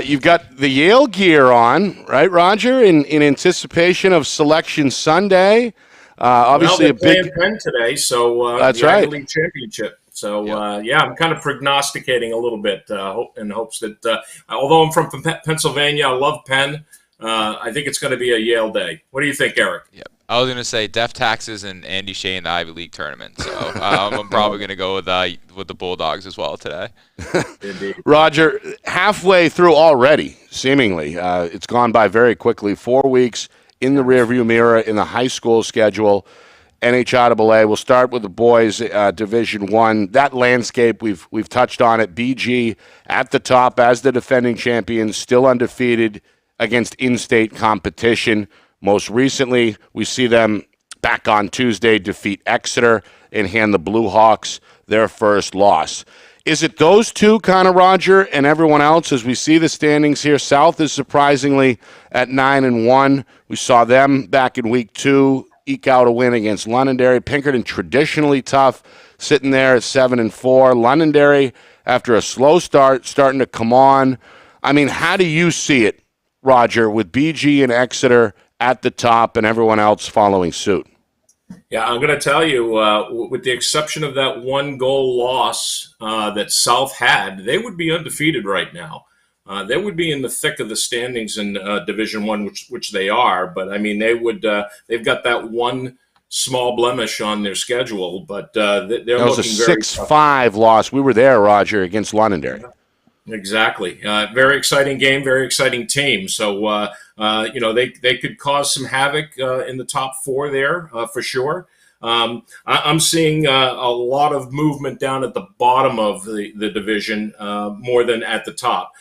You've got the Yale gear on, right, Roger, in anticipation of Selection Sunday. Obviously, a big Penn today, so that's the right. Ivy League championship. So I'm kind of prognosticating a little bit in hopes that although I'm from Pennsylvania, I love Penn. I think it's going to be a Yale day. What do you think, Eric? Yep. I was going to say Def Taxes and Andy Shea in the Ivy League tournament. So I'm probably going to go with the Bulldogs as well today. Indeed. Roger, halfway through already, seemingly. It's gone by very quickly. 4 weeks in the rearview mirror in the high school schedule. NCAA. We'll start with the boys' Division I. That landscape, we've touched on it. BG at the top as the defending champions, still undefeated against in-state competition. Most recently, we see them back on Tuesday defeat Exeter and hand the Blue Hawks their first loss. Is it those two, kind of, Roger, and everyone else? As we see the standings here, South is surprisingly at 9-1. We saw them back in week 2 eke out a win against Londonderry. Pinkerton, traditionally tough, sitting there at 7-4. Londonderry, after a slow start, starting to come on. I mean, how do you see it, Roger, with BG and Exeter at the top and everyone else following suit? Yeah, I'm going to tell you, with the exception of that 1-goal loss that South had, they would be undefeated right now. They would be in the thick of the standings in Division I, which they are. But, I mean, they've got that one small blemish on their schedule, but they're looking very tough. That was a 6-5 loss. We were there, Roger, against Londonderry. Exactly. Very exciting game, very exciting team. So, they could cause some havoc in the top 4 there for sure. I'm seeing a lot of movement down at the bottom of the division more than at the top.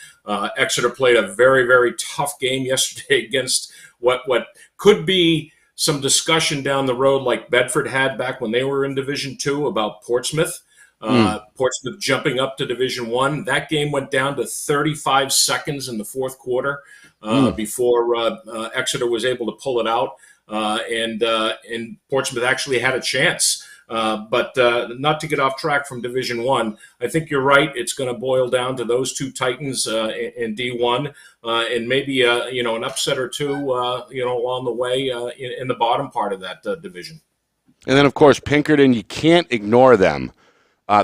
Exeter played a very, very tough game yesterday against what could be some discussion down the road like Bedford had back when they were in Division II about Portsmouth. Portsmouth jumping up to Division I. That game went down to 35 seconds in the fourth quarter before Exeter was able to pull it out. And Portsmouth actually had a chance. But not to get off track from Division I think you're right. It's going to boil down to those two Titans in D1 and maybe an upset or two along the way in the bottom part of that division. And then, of course, Pinkerton, you can't ignore them.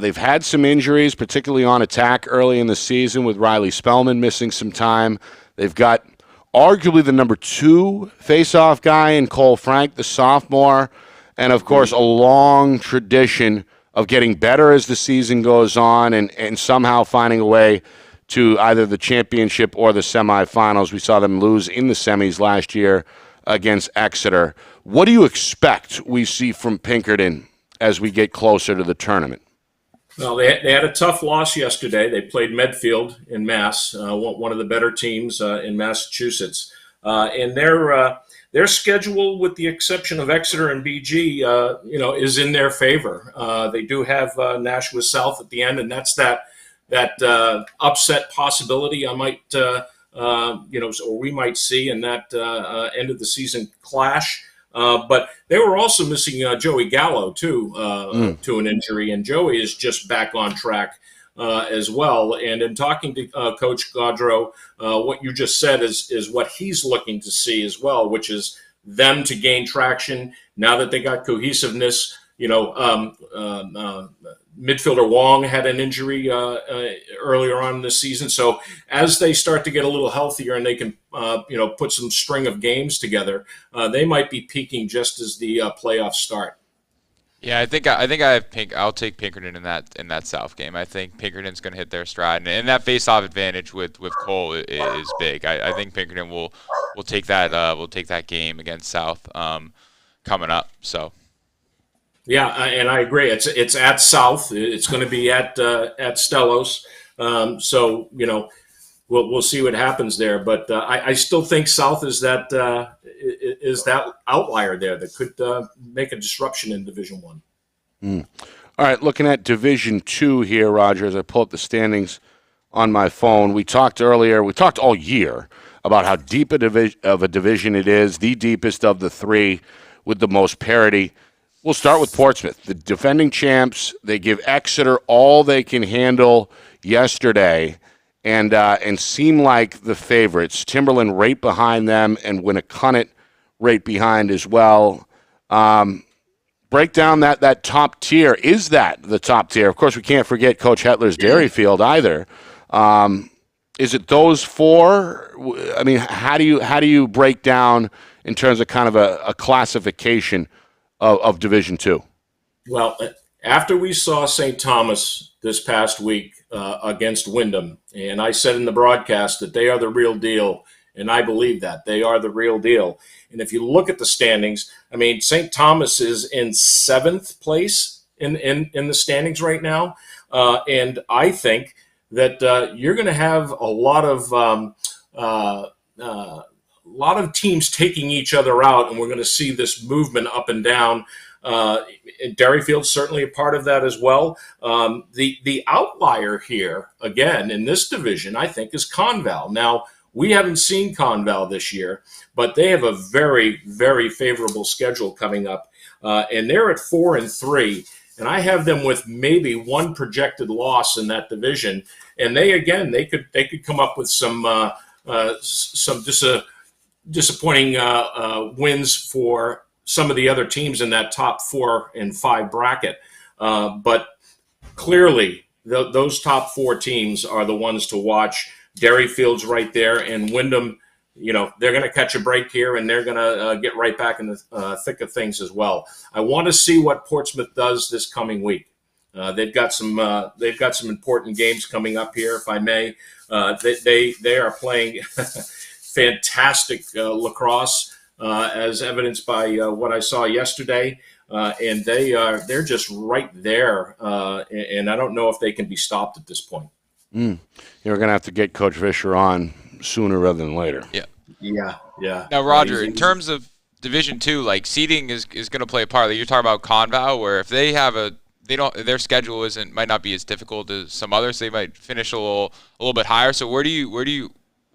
They've had some injuries, particularly on attack early in the season with Riley Spellman missing some time. They've got arguably the number 2 face-off guy in Cole Frank, the sophomore, and, of course, a long tradition of getting better as the season goes on and somehow finding a way to either the championship or the semifinals. We saw them lose in the semis last year against Exeter. What do you expect we see from Pinkerton as we get closer to the tournament? Well, they had a tough loss yesterday. They played Medfield in Mass, one of the better teams in Massachusetts. And their schedule, with the exception of Exeter and BG, is in their favor. They do have Nashua South at the end, and that's that upset possibility I might, or we might see in that end of the season clash. But they were also missing Joey Gallo, too, to an injury, and Joey is just back on track as well. And in talking to Coach Gaudreau, what you just said is what he's looking to see as well, which is them to gain traction now that they got cohesiveness. Midfielder Wong had an injury earlier on this season. So as they start to get a little healthier and they can, put some string of games together, they might be peaking just as the playoffs start. Yeah, I think I have I'll take Pinkerton in that South game. I think Pinkerton's going to hit their stride, and that face-off advantage with Cole is big. I think Pinkerton will take that game against South coming up. So. Yeah, and I agree. It's at South. It's going to be at Stellos. So we'll see what happens there. But I still think South is that outlier there that could make a disruption in Division I. All right, looking at Division II here, Roger, as I pull up the standings on my phone. We talked all year about how deep of a division it is, the deepest of the three with the most parity. We'll start with Portsmouth, the defending champs. They give Exeter all they can handle yesterday and seem like the favorites. Timberland right behind them and Winnicott right behind as well. Break down that top tier. Is that the top tier? Of course, we can't forget Coach Hetler's Dairyfield either. Is it those four? I mean, how do you break down in terms of kind of a classification of Division II? Well, after we saw St. Thomas this past week against Wyndham, and I said in the broadcast that they are the real deal, and I believe that. They are the real deal. And if you look at the standings, I mean, St. Thomas is in 7th place in the standings right now, and I think that you're going to have a lot of teams taking each other out, and we're going to see this movement up and down. Dairyfield's certainly a part of that as well. The outlier here, again, in this division, I think, is Conval. Now, we haven't seen Conval this year, but they have a very, very favorable schedule coming up, and they're at 4-3. And I have them with maybe one projected loss in that division, and they could come up with some disappointing wins for some of the other teams in that top 4 and 5 bracket. But clearly, those top 4 teams are the ones to watch. Dairyfield's right there, and Wyndham, they're going to catch a break here, and they're going to get right back in the thick of things as well. I want to see what Portsmouth does this coming week. They've got some important games coming up here, if I may. They are playing fantastic lacrosse, as evidenced by what I saw yesterday, and they're just right there, and I don't know if they can be stopped at this point. You're going to have to get Coach Fisher on sooner rather than later. Yeah. Now, Roger, in terms of Division II, like seeding is going to play a part. Like you're talking about Conval, where if they have their schedule might not be as difficult as some others. They might finish a little bit higher. So what do you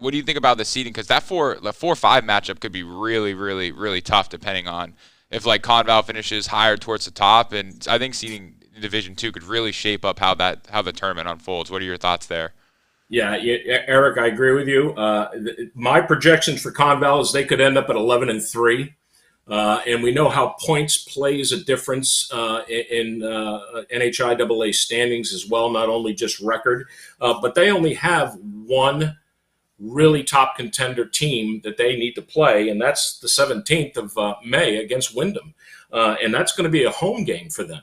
think about the seeding? Because that 4-5 matchup could be really, really, really tough, depending on if like Conval finishes higher towards the top. And I think seeding Division II could really shape up how the tournament unfolds. What are your thoughts there? Yeah, Eric, I agree with you. My projections for Conval is they could end up at 11-3, and we know how points plays a difference in NHIAA standings as well, not only just record, but they only have one really top contender team that they need to play, and that's the 17th of May against Wyndham, and that's going to be a home game for them.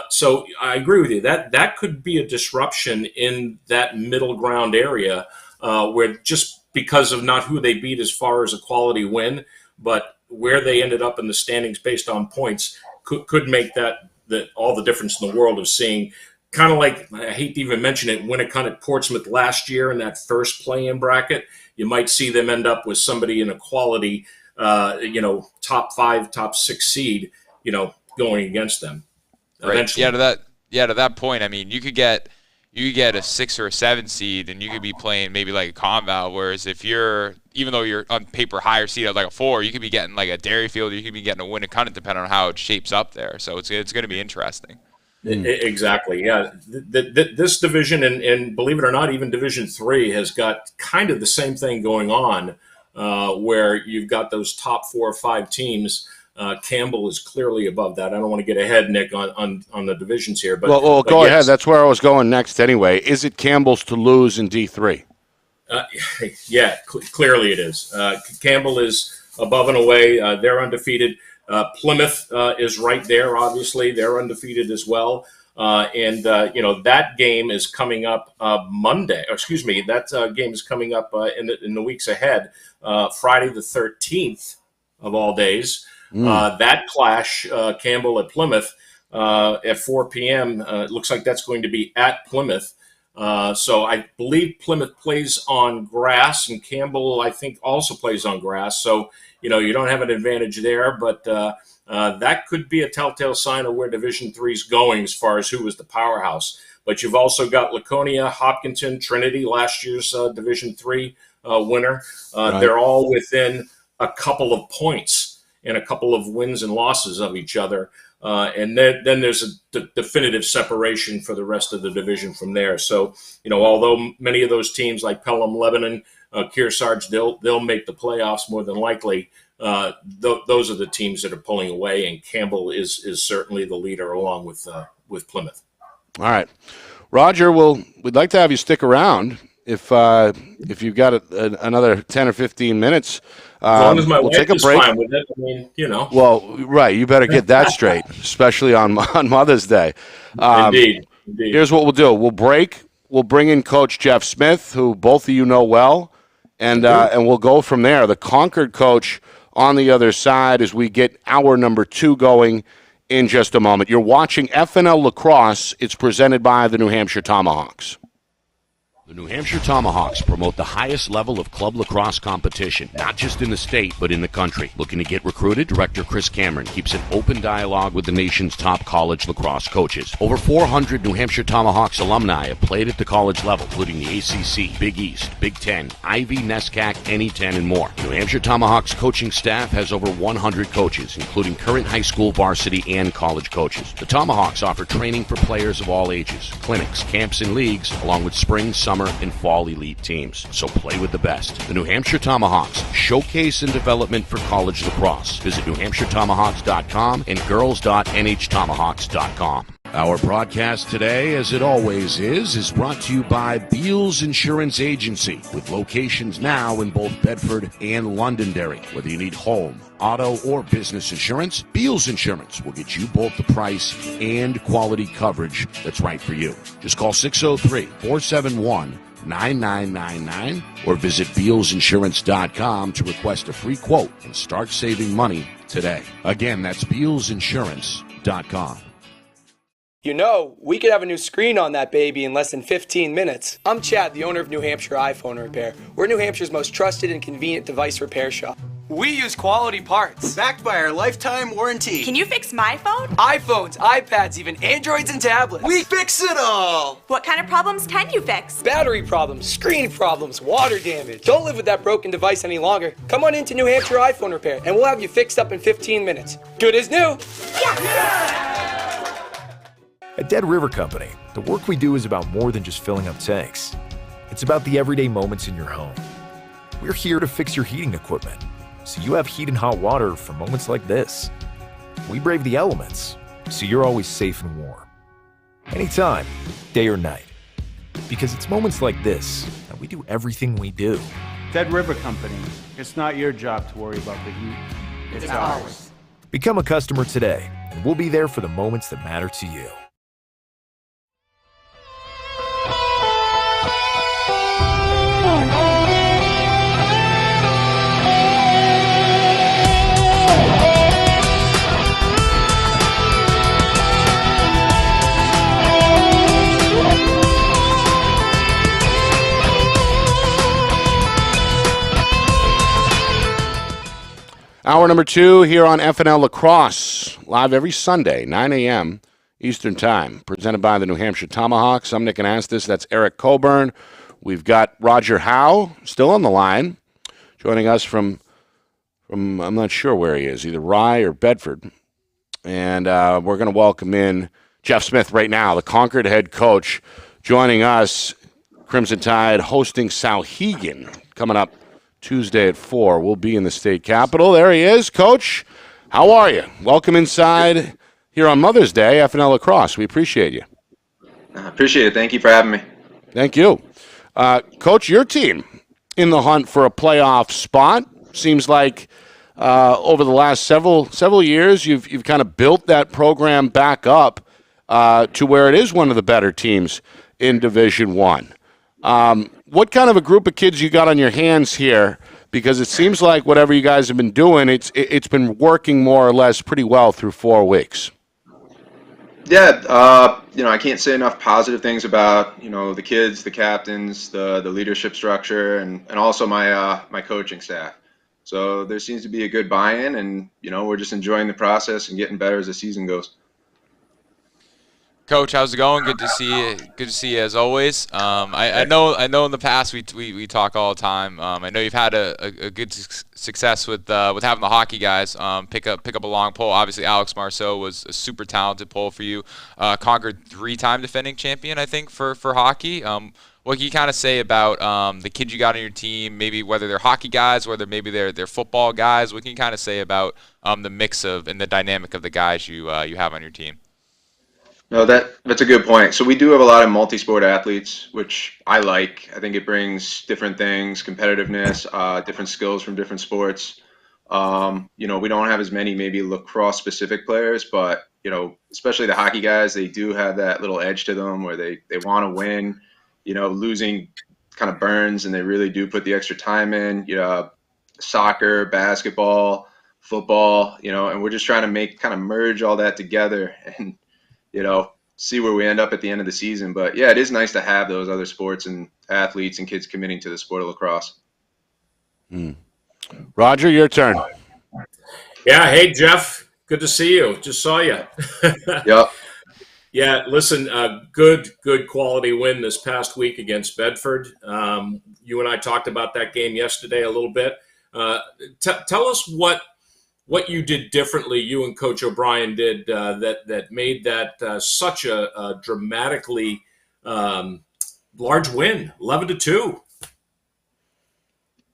So I agree with you. That could be a disruption in that middle ground area where just because of not who they beat as far as a quality win, but where they ended up in the standings based on points could make all the difference in the world of seeing kind of like, I hate to even mention it, Winnicott at Portsmouth last year in that first play-in bracket. You might see them end up with somebody in a quality, top 5, top 6 seed, going against them. Right. Eventually. To that point, I mean, you could get a 6 or a 7 seed, and you could be playing maybe like a Conval. Whereas even though you're on paper higher seed at like a 4, you could be getting like a Dairyfield, you could be getting a Winnicott, depending on how it shapes up there. So it's going to be interesting. Exactly. Yeah. This division, and believe it or not, even Division III has got kind of the same thing going on, where you've got those top 4 or 5 teams. Campbell is clearly above that. I don't want to get ahead, Nick, on the divisions here. But well, but go yes. ahead. That's where I was going next anyway. Is it Campbell's to lose in D3? Yeah, clearly it is. Campbell is above and away. They're undefeated. Plymouth is right there, obviously. They're undefeated as well. That game is coming up Monday. Excuse me, that game is coming up in the weeks ahead, Friday the 13th of all days. That clash, Campbell at Plymouth, at 4 p.m., it looks like that's going to be at Plymouth. So I believe Plymouth plays on grass, and Campbell, I think, also plays on grass. So, you don't have an advantage there, but that could be a telltale sign of where Division III is going as far as who was the powerhouse. But you've also got Laconia, Hopkinton, Trinity, last year's Division III winner. Right. They're all within a couple of points and a couple of wins and losses of each other. And then there's a definitive separation for the rest of the division from there. So, although many of those teams like Pelham, Lebanon, Kearsarge, they'll make the playoffs more than likely. Those are the teams that are pulling away, and Campbell is certainly the leader along with Plymouth. All right, Roger. We'd like to have you stick around if you've got another 10 or 15 minutes. As long as my we'll wife take a is break. fine with it, I mean, Well, right. You better get that straight, especially on Mother's Day. Indeed. Here's what we'll do. We'll break. We'll bring in Coach Jeff Smith, who both of you know well, and we'll go from there. The Concord coach on the other side as we get hour number 2 going in just a moment. You're watching FNL Lacrosse. It's presented by the New Hampshire Tomahawks. The New Hampshire Tomahawks promote the highest level of club lacrosse competition, not just in the state, but in the country. Looking to get recruited? Director Chris Cameron keeps an open dialogue with the nation's top college lacrosse coaches. Over 400 New Hampshire Tomahawks alumni have played at the college level, including the ACC, Big East, Big Ten, Ivy, NESCAC, NE10, and more. New Hampshire Tomahawks coaching staff has over 100 coaches, including current high school, varsity, and college coaches. The Tomahawks offer training for players of all ages, clinics, camps, and leagues, along with spring, summer, and fall elite teams. So play with the best. The New Hampshire Tomahawks, showcase and development for college lacrosse. Visit NewHampshireTomahawks.com and girls.nhtomahawks.com. Our broadcast today, as it always is brought to you by Beals Insurance Agency, with locations now in both Bedford and Londonderry. Whether you need home, auto, or business insurance, Beals Insurance will get you both the price and quality coverage that's right for you. Just call 603-471-9999 or visit BealsInsurance.com to request a free quote and start saving money today. Again, that's BealsInsurance.com. We could have a new screen on that baby in less than 15 minutes. I'm Chad, the owner of New Hampshire iPhone Repair. We're New Hampshire's most trusted and convenient device repair shop. We use quality parts. Backed by our lifetime warranty. Can you fix my phone? iPhones, iPads, even Androids and tablets. We fix it all! What kind of problems can you fix? Battery problems, screen problems, water damage. Don't live with that broken device any longer. Come on into New Hampshire iPhone Repair and we'll have you fixed up in 15 minutes. Good as new. At Dead River Company, the work we do is about more than just filling up tanks. It's about the everyday moments in your home. We're here to fix your heating equipment, so you have heat and hot water for moments like this. We brave the elements, so you're always safe and warm. Anytime, day or night. Because it's moments like this that we do everything we do. Dead River Company. It's not your job to worry about the heat. It's ours. Become a customer today, and we'll be there for the moments that matter to you. Hour number 2 here on FNL Lacrosse, live every Sunday, 9 a.m. Eastern Time, presented by the New Hampshire Tomahawks. I'm Nick Anastas. That's Eric Coburn. We've got Roger Howe still on the line, joining us from I'm not sure where he is, either Rye or Bedford. And we're going to welcome in Jeff Smith right now, the Concord head coach, joining us. Crimson Tide hosting Sauhegan coming up Tuesday at 4. We'll be in the state capitol. There he is, Coach. How are you? Welcome inside here on Mother's Day, FNL Lacrosse. We appreciate you. I appreciate it. Thank you for having me. Thank you. Coach, your team in the hunt for a playoff spot. Seems like over the last several years, you've kind of built that program back up to where it is one of the better teams in Division One. What kind of a group of kids you got on your hands here? Because it seems like whatever you guys have been doing, it's been working more or less pretty well through 4 weeks. Yeah, I can't say enough positive things about, the kids, the captains, the leadership structure, and also my coaching staff. So there seems to be a good buy-in, and, we're just enjoying the process and getting better as the season goes. Coach, how's it going? Good to see you. Good to see you as always. I know in the past we talk all the time. I know you've had a good success with having the hockey guys pick up a long pole. Obviously, Alex Marceau was a super talented pole for you. Conquered 3-time defending champion, I think, for hockey. What can you kind of say about the kids you got on your team? Maybe whether they're hockey guys, whether maybe they're football guys. What can you kind of say about the mix of and the dynamic of the guys you have on your team? No, that's a good point. So we do have a lot of multi-sport athletes, which I like. I think it brings different things, competitiveness, different skills from different sports. We don't have as many maybe lacrosse-specific players, but, especially the hockey guys, they do have that little edge to them where they want to win. Losing kind of burns, and they really do put the extra time in. Soccer, basketball, football, and we're just trying to merge all that together and see where we end up at the end of the season. But yeah, it is nice to have those other sports and athletes and kids committing to the sport of lacrosse. Roger, your turn. Yeah. Hey, Jeff. Good to see you. Just saw you. Yep. Yeah. Listen, good quality win this past week against Bedford. You and I talked about that game yesterday a little bit. Tell us what you did differently, you and Coach O'Brien did, that made that such a dramatically large win, 11-2.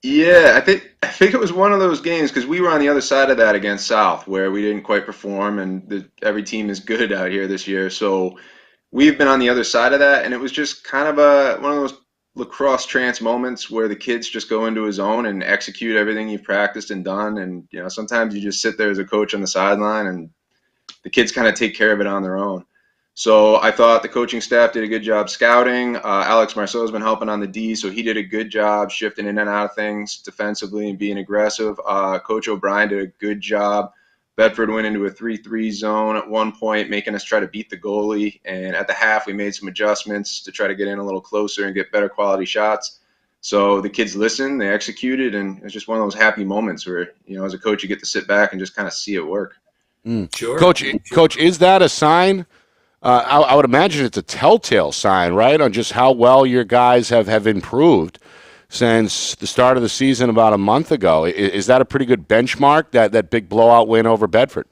Yeah, I think it was one of those games because we were on the other side of that against South, where we didn't quite perform, and every team is good out here this year. So we've been on the other side of that, and it was just kind of one of those lacrosse trance moments where the kids just go into a zone and execute everything you've practiced and done. And sometimes you just sit there as a coach on the sideline, and the kids kind of take care of it on their own. So I thought the coaching staff did a good job scouting. Alex Marceau has been helping on the D, so he did a good job shifting in and out of things defensively and being aggressive. Coach O'Brien did a good job. Bedford went into a 3-3 zone at one point, making us try to beat the goalie. And at the half, we made some adjustments to try to get in a little closer and get better quality shots. So the kids listened, they executed, and it's just one of those happy moments where, as a coach, you get to sit back and just kind of see it work. Sure. Coach, is that a sign? I would imagine it's a telltale sign, right, on just how well your guys have improved since the start of the season about a month ago. Is that a pretty good benchmark, that big blowout win over Bedford?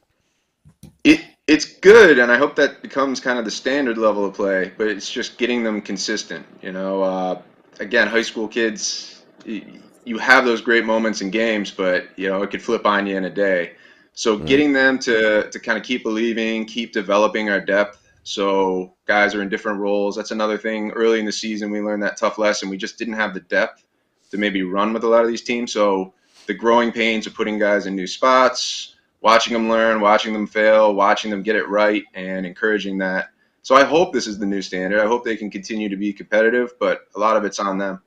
It's good, and I hope that becomes kind of the standard level of play, but it's just getting them consistent. Again, high school kids, you have those great moments in games, but, it could flip on you in a day. So getting them to kind of keep believing, keep developing our depth. So guys are in different roles. That's another thing. Early in the season, we learned that tough lesson. We just didn't have the depth to maybe run with a lot of these teams. So the growing pains of putting guys in new spots, watching them learn, watching them fail, watching them get it right, and encouraging that. So I hope this is the new standard. I hope they can continue to be competitive, but a lot of it's on them.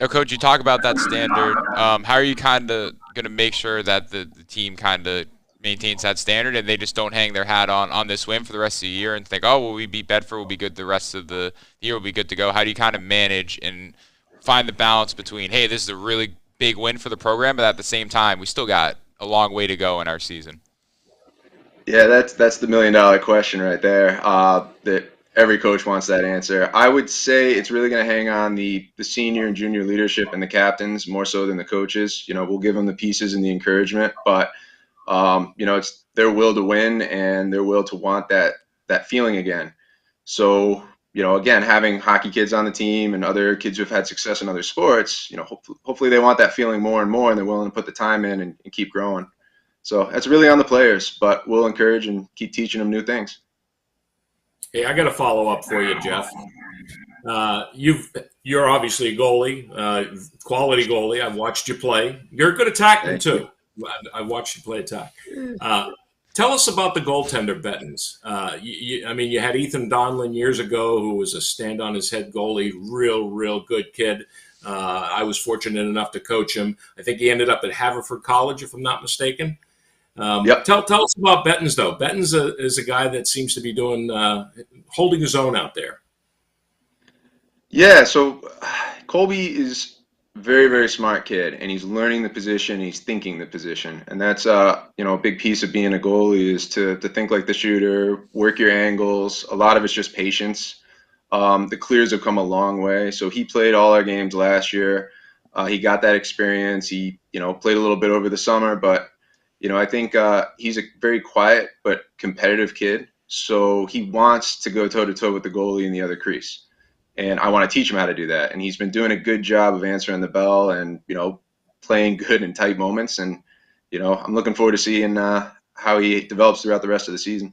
Now, Coach, you talk about that standard. How are you kind of going to make sure that the team kind of maintains that standard and they just don't hang their hat on this win for the rest of the year and think, oh, well, we beat Bedford, we'll be good the rest of the year, we'll be good to go? How do you kind of manage and find the balance between, hey, this is a really big win for the program, but at the same time, we still got a long way to go in our season? Yeah, that's the million-dollar question right there, that every coach wants that answer. I would say it's really going to hang on the senior and junior leadership and the captains more so than the coaches. We'll give them the pieces and the encouragement, but it's their will to win and their will to want that that feeling again. So, again, having hockey kids on the team and other kids who've had success in other sports, hopefully they want that feeling more and more, and they're willing to put the time in and keep growing. So that's really on the players, but we'll encourage and keep teaching them new things. Hey, I got a follow up for you, Jeff. You're obviously a goalie, quality goalie. I've watched you play. You're a good attackman too. I watched you play attack. Tell us about the goaltender, Bettens. You had Ethan Donlin years ago, who was a stand-on-his-head goalie, real good kid. I was fortunate enough to coach him. I think he ended up at Haverford College, if I'm not mistaken. Yep. Tell us about Bettens, though. Bettens is a guy that seems to be holding his own out there. Yeah, so Colby is a very, very smart kid, and he's learning the position, he's thinking the position. And that's a big piece of being a goalie is to think like the shooter, work your angles. A lot of it's just patience. The clears have come a long way. So he played all our games last year. He got that experience. He, played a little bit over the summer, but I think he's a very quiet but competitive kid. So he wants to go toe-to-toe with the goalie in the other crease. And I want to teach him how to do that. And he's been doing a good job of answering the bell and, playing good in tight moments. And, I'm looking forward to seeing how he develops throughout the rest of the season.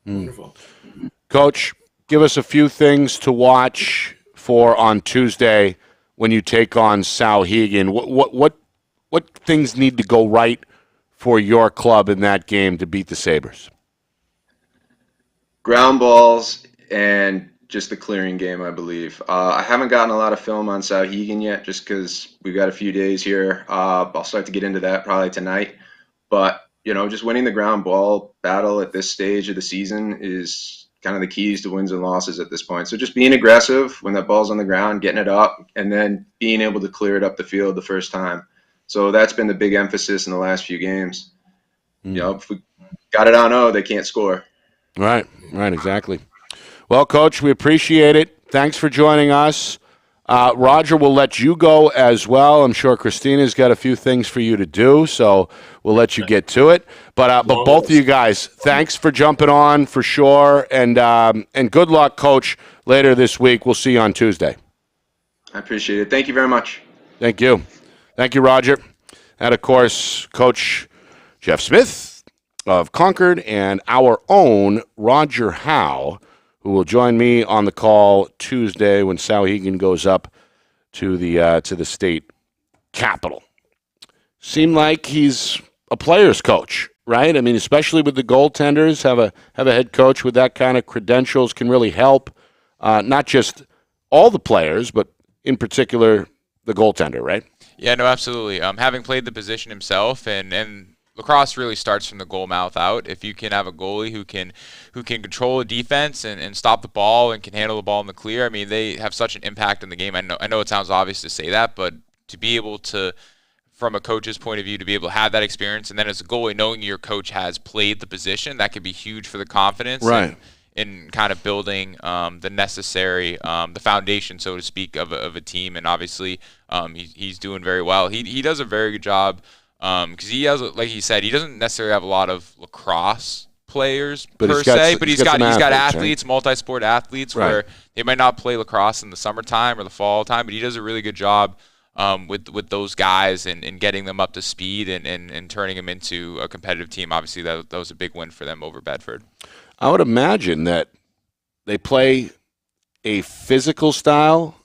Wonderful. Coach, give us a few things to watch for on Tuesday when you take on Souhegan. What things need to go right for your club in that game to beat the Sabres? Ground balls and just the clearing game, I believe. I haven't gotten a lot of film on Souhegan yet just because we've got a few days here. I'll start to get into that probably tonight. But, just winning the ground ball battle at this stage of the season is kind of the keys to wins and losses at this point. So just being aggressive when that ball's on the ground, getting it up, and then being able to clear it up the field the first time. So that's been the big emphasis in the last few games. If we got it on O, they can't score. Right, exactly. Well, Coach, we appreciate it. Thanks for joining us. Roger, we'll let you go as well. I'm sure Christina's got a few things for you to do, so we'll let you get to it. But both of you guys, thanks for jumping on for sure, and good luck, Coach, later this week. We'll see you on Tuesday. I appreciate it. Thank you very much. Thank you. Thank you, Roger. And, of course, Coach Jeff Smith of Concord and our own Roger Howe, who will join me on the call Tuesday when Souhegan goes up to the state capital. Seemed like he's a player's coach, right? I mean, especially with the goaltenders, have a head coach with that kind of credentials can really help, not just all the players, but in particular the goaltender, right? Yeah, no, absolutely. Having played the position himself, and lacrosse really starts from the goal mouth out. If you can have a goalie who can control a defense and stop the ball and can handle the ball in the clear, I mean, they have such an impact in the game. I know it sounds obvious to say that, but to be able to, from a coach's point of view, to be able to have that experience, and then as a goalie, knowing your coach has played the position, that could be huge for the confidence. Right. In kind of building the necessary, the foundation, so to speak, of a team. And obviously, he's doing very well. He does a very good job. Because he has, like he said, he doesn't necessarily have a lot of lacrosse players per se, but he's got athletes, right? Multi-sport athletes, right, where they might not play lacrosse in the summertime or the fall time, but he does a really good job with those guys and getting them up to speed and turning them into a competitive team. Obviously, that was a big win for them over Bedford. I would imagine that they play a physical style,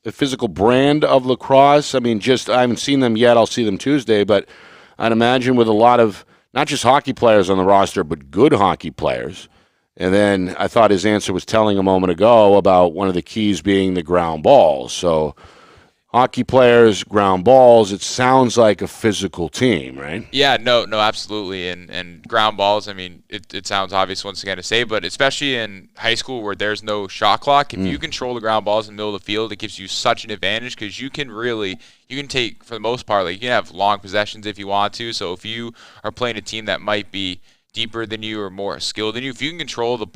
a physical brand of lacrosse. I mean, I haven't seen them yet. I'll see them Tuesday, but I'd imagine with a lot of not just hockey players on the roster, but good hockey players. And then I thought his answer was telling a moment ago about one of the keys being the ground balls. So hockey players, ground balls, it sounds like a physical team, right? Yeah, no, absolutely. And ground balls, I mean, it sounds obvious once again to say, but especially in high school where there's no shot clock, if you control the ground balls in the middle of the field, it gives you such an advantage because you can take, for the most part, like you can have long possessions if you want to. So if you are playing a team that might be deeper than you or more skilled than you, if you can control the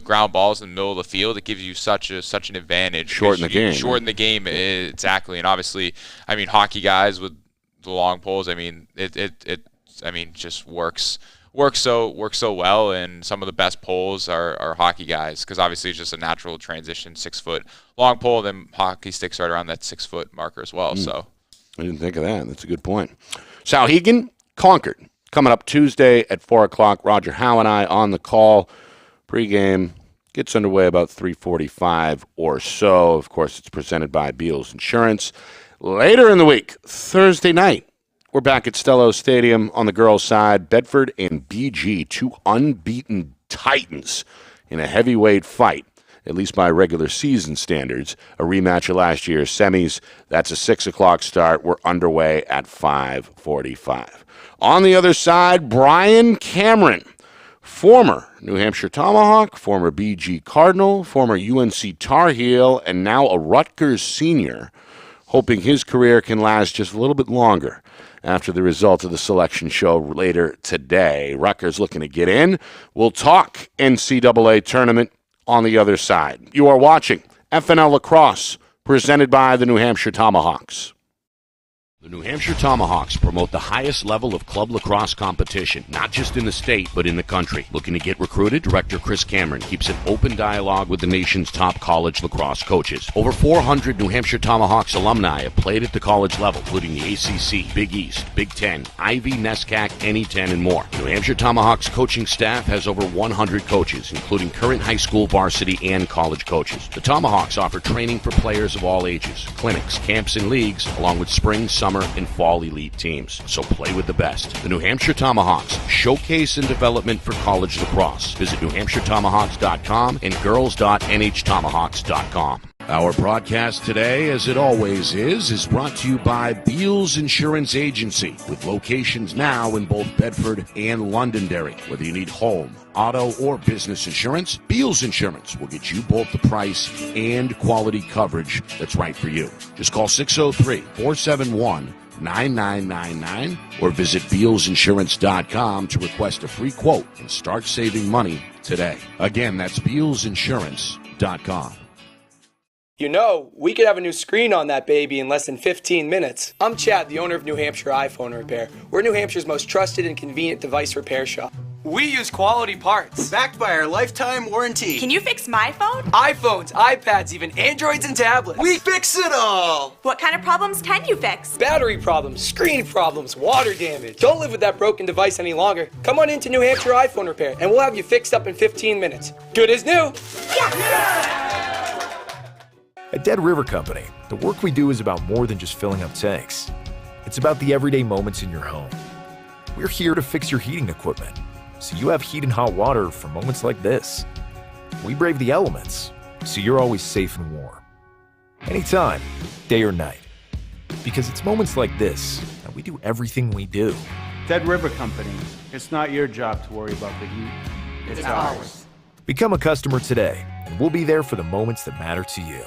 ground balls in the middle of the field, it gives you such an advantage. Shorten the game, exactly. And obviously, I mean, hockey guys with the long poles, I mean, it just works works so well, and some of the best poles are hockey guys, because obviously it's just a natural transition, 6 foot long pole, then hockey sticks right around that 6 foot marker as well. So I didn't think of that. That's a good point. Souhegan, Concord, coming up Tuesday at 4 o'clock. Roger Howe and I on the call. Pre-game gets underway about 3:45 or so. Of course, it's presented by Beals Insurance. Later in the week, Thursday night, we're back at Stello Stadium on the girls' side. Bedford and BG, 2 unbeaten titans in a heavyweight fight, at least by regular season standards. A rematch of last year's semis. That's a 6 o'clock start. We're underway at 5:45. On the other side, Brian Cameron, former New Hampshire Tomahawk, former BG Cardinal, former UNC Tar Heel, and now a Rutgers senior, hoping his career can last just a little bit longer after the result of the selection show later today. Rutgers looking to get in. We'll talk NCAA tournament on the other side. You are watching FNL Lacrosse, presented by the New Hampshire Tomahawks. The New Hampshire Tomahawks promote the highest level of club lacrosse competition, not just in the state, but in the country. Looking to get recruited? Director Chris Cameron keeps an open dialogue with the nation's top college lacrosse coaches. Over 400 New Hampshire Tomahawks alumni have played at the college level, including the ACC, Big East, Big Ten, Ivy, NESCAC, NE10, and more. The New Hampshire Tomahawks coaching staff has over 100 coaches, including current high school, varsity, and college coaches. The Tomahawks offer training for players of all ages, clinics, camps, and leagues, along with spring, summer, and fall elite teams. So play with the best. The New Hampshire Tomahawks, showcase and development for college lacrosse. Visit NewHampshireTomahawks.com and girls.nhtomahawks.com. Our broadcast today, as it always is brought to you by Beals Insurance Agency, with locations now in both Bedford and Londonderry. Whether you need home, auto, or business insurance, Beals Insurance will get you both the price and quality coverage that's right for you. Just call 603-471-9999 or visit BealsInsurance.com to request a free quote and start saving money today. Again, that's BealsInsurance.com. You know, we could have a new screen on that baby in less than 15 minutes. I'm Chad, the owner of New Hampshire iPhone Repair. We're New Hampshire's most trusted and convenient device repair shop. We use quality parts. Backed by our lifetime warranty. Can you fix my phone? iPhones, iPads, even Androids and tablets. We fix it all! What kind of problems can you fix? Battery problems, screen problems, water damage. Don't live with that broken device any longer. Come on into New Hampshire iPhone Repair and we'll have you fixed up in 15 minutes. Good as new. At Dead River Company, the work we do is about more than just filling up tanks. It's about the everyday moments in your home. We're here to fix your heating equipment, so you have heat and hot water for moments like this. We brave the elements, so you're always safe and warm. Anytime, day or night. Because it's moments like this that we do everything we do. Dead River Company, it's not your job to worry about the heat. It's ours. Become a customer today, and we'll be there for the moments that matter to you.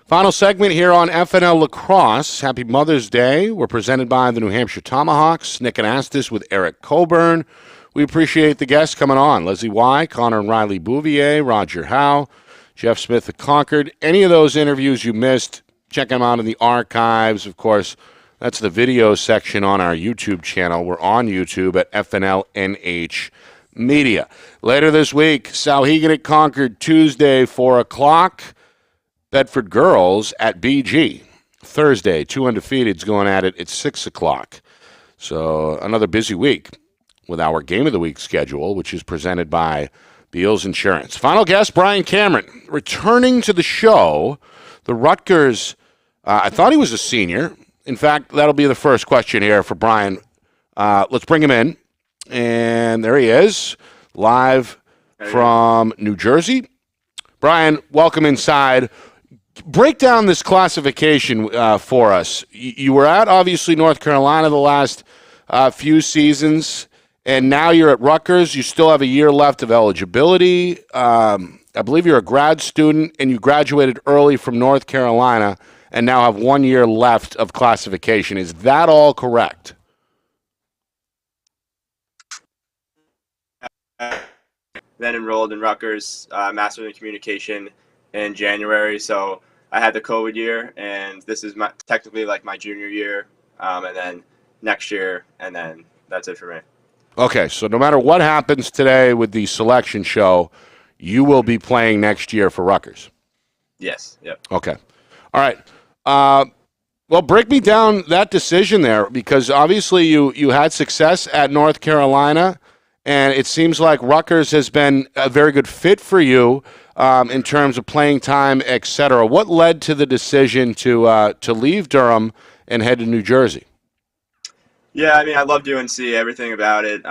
Final segment here on FNL Lacrosse. Happy Mother's Day. We're presented by the New Hampshire Tomahawks. Nick and Astis with Eric Coburn. We appreciate the guests coming on. Leslie Y, Connor and Riley Bouvier, Roger Howe, Jeff Smith of Concord. Any of those interviews you missed, check them out in the archives. Of course, that's the video section on our YouTube channel. We're on YouTube at FNLNH Media. Later this week, Souhegan at Concord, Tuesday, 4 o'clock. Bedford girls at BG. Thursday, 2 undefeateds going at it at 6 o'clock. So another busy week with our Game of the Week schedule, which is presented by Beals Insurance. Final guest, Brian Cameron. Returning to the show, the Rutgers, I thought he was a senior. In fact, that'll be the first question here for Brian. Let's bring him in. And there he is, live from New Jersey. Brian, welcome inside. Break down this classification for us. You were at, obviously, North Carolina the last few seasons, and now you're at Rutgers. You still have a year left of eligibility. I believe you're a grad student, and you graduated early from North Carolina and now have 1 year left of classification. Is that all correct? Then enrolled in Rutgers, Master's in Communication in January. So I had the COVID year, and this is technically like my junior year, and then next year, and then that's it for me. Okay, so no matter what happens today with the selection show, you will be playing next year for Rutgers. Yes, yep. Okay. All right. Well, break me down that decision there, because obviously you had success at North Carolina, and it seems like Rutgers has been a very good fit for you in terms of playing time, et cetera. What led to the decision to leave Durham and head to New Jersey? Yeah, I mean, I loved UNC, everything about it.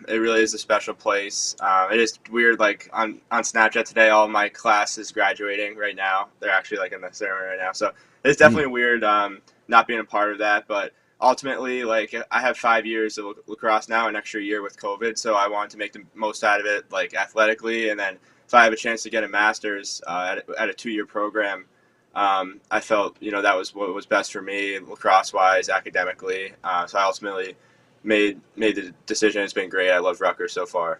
It really is a special place. It is weird, like on Snapchat today, all my class is graduating right now. They're actually like in the ceremony right now. So it's definitely weird not being a part of that. But ultimately, like I have 5 years of lacrosse now, an extra year with COVID. So I wanted to make the most out of it, like athletically. And then if I have a chance to get a master's at a 2-year program, I felt, that was what was best for me lacrosse-wise, academically. So I ultimately made the decision. It's been great. I love Rutgers so far.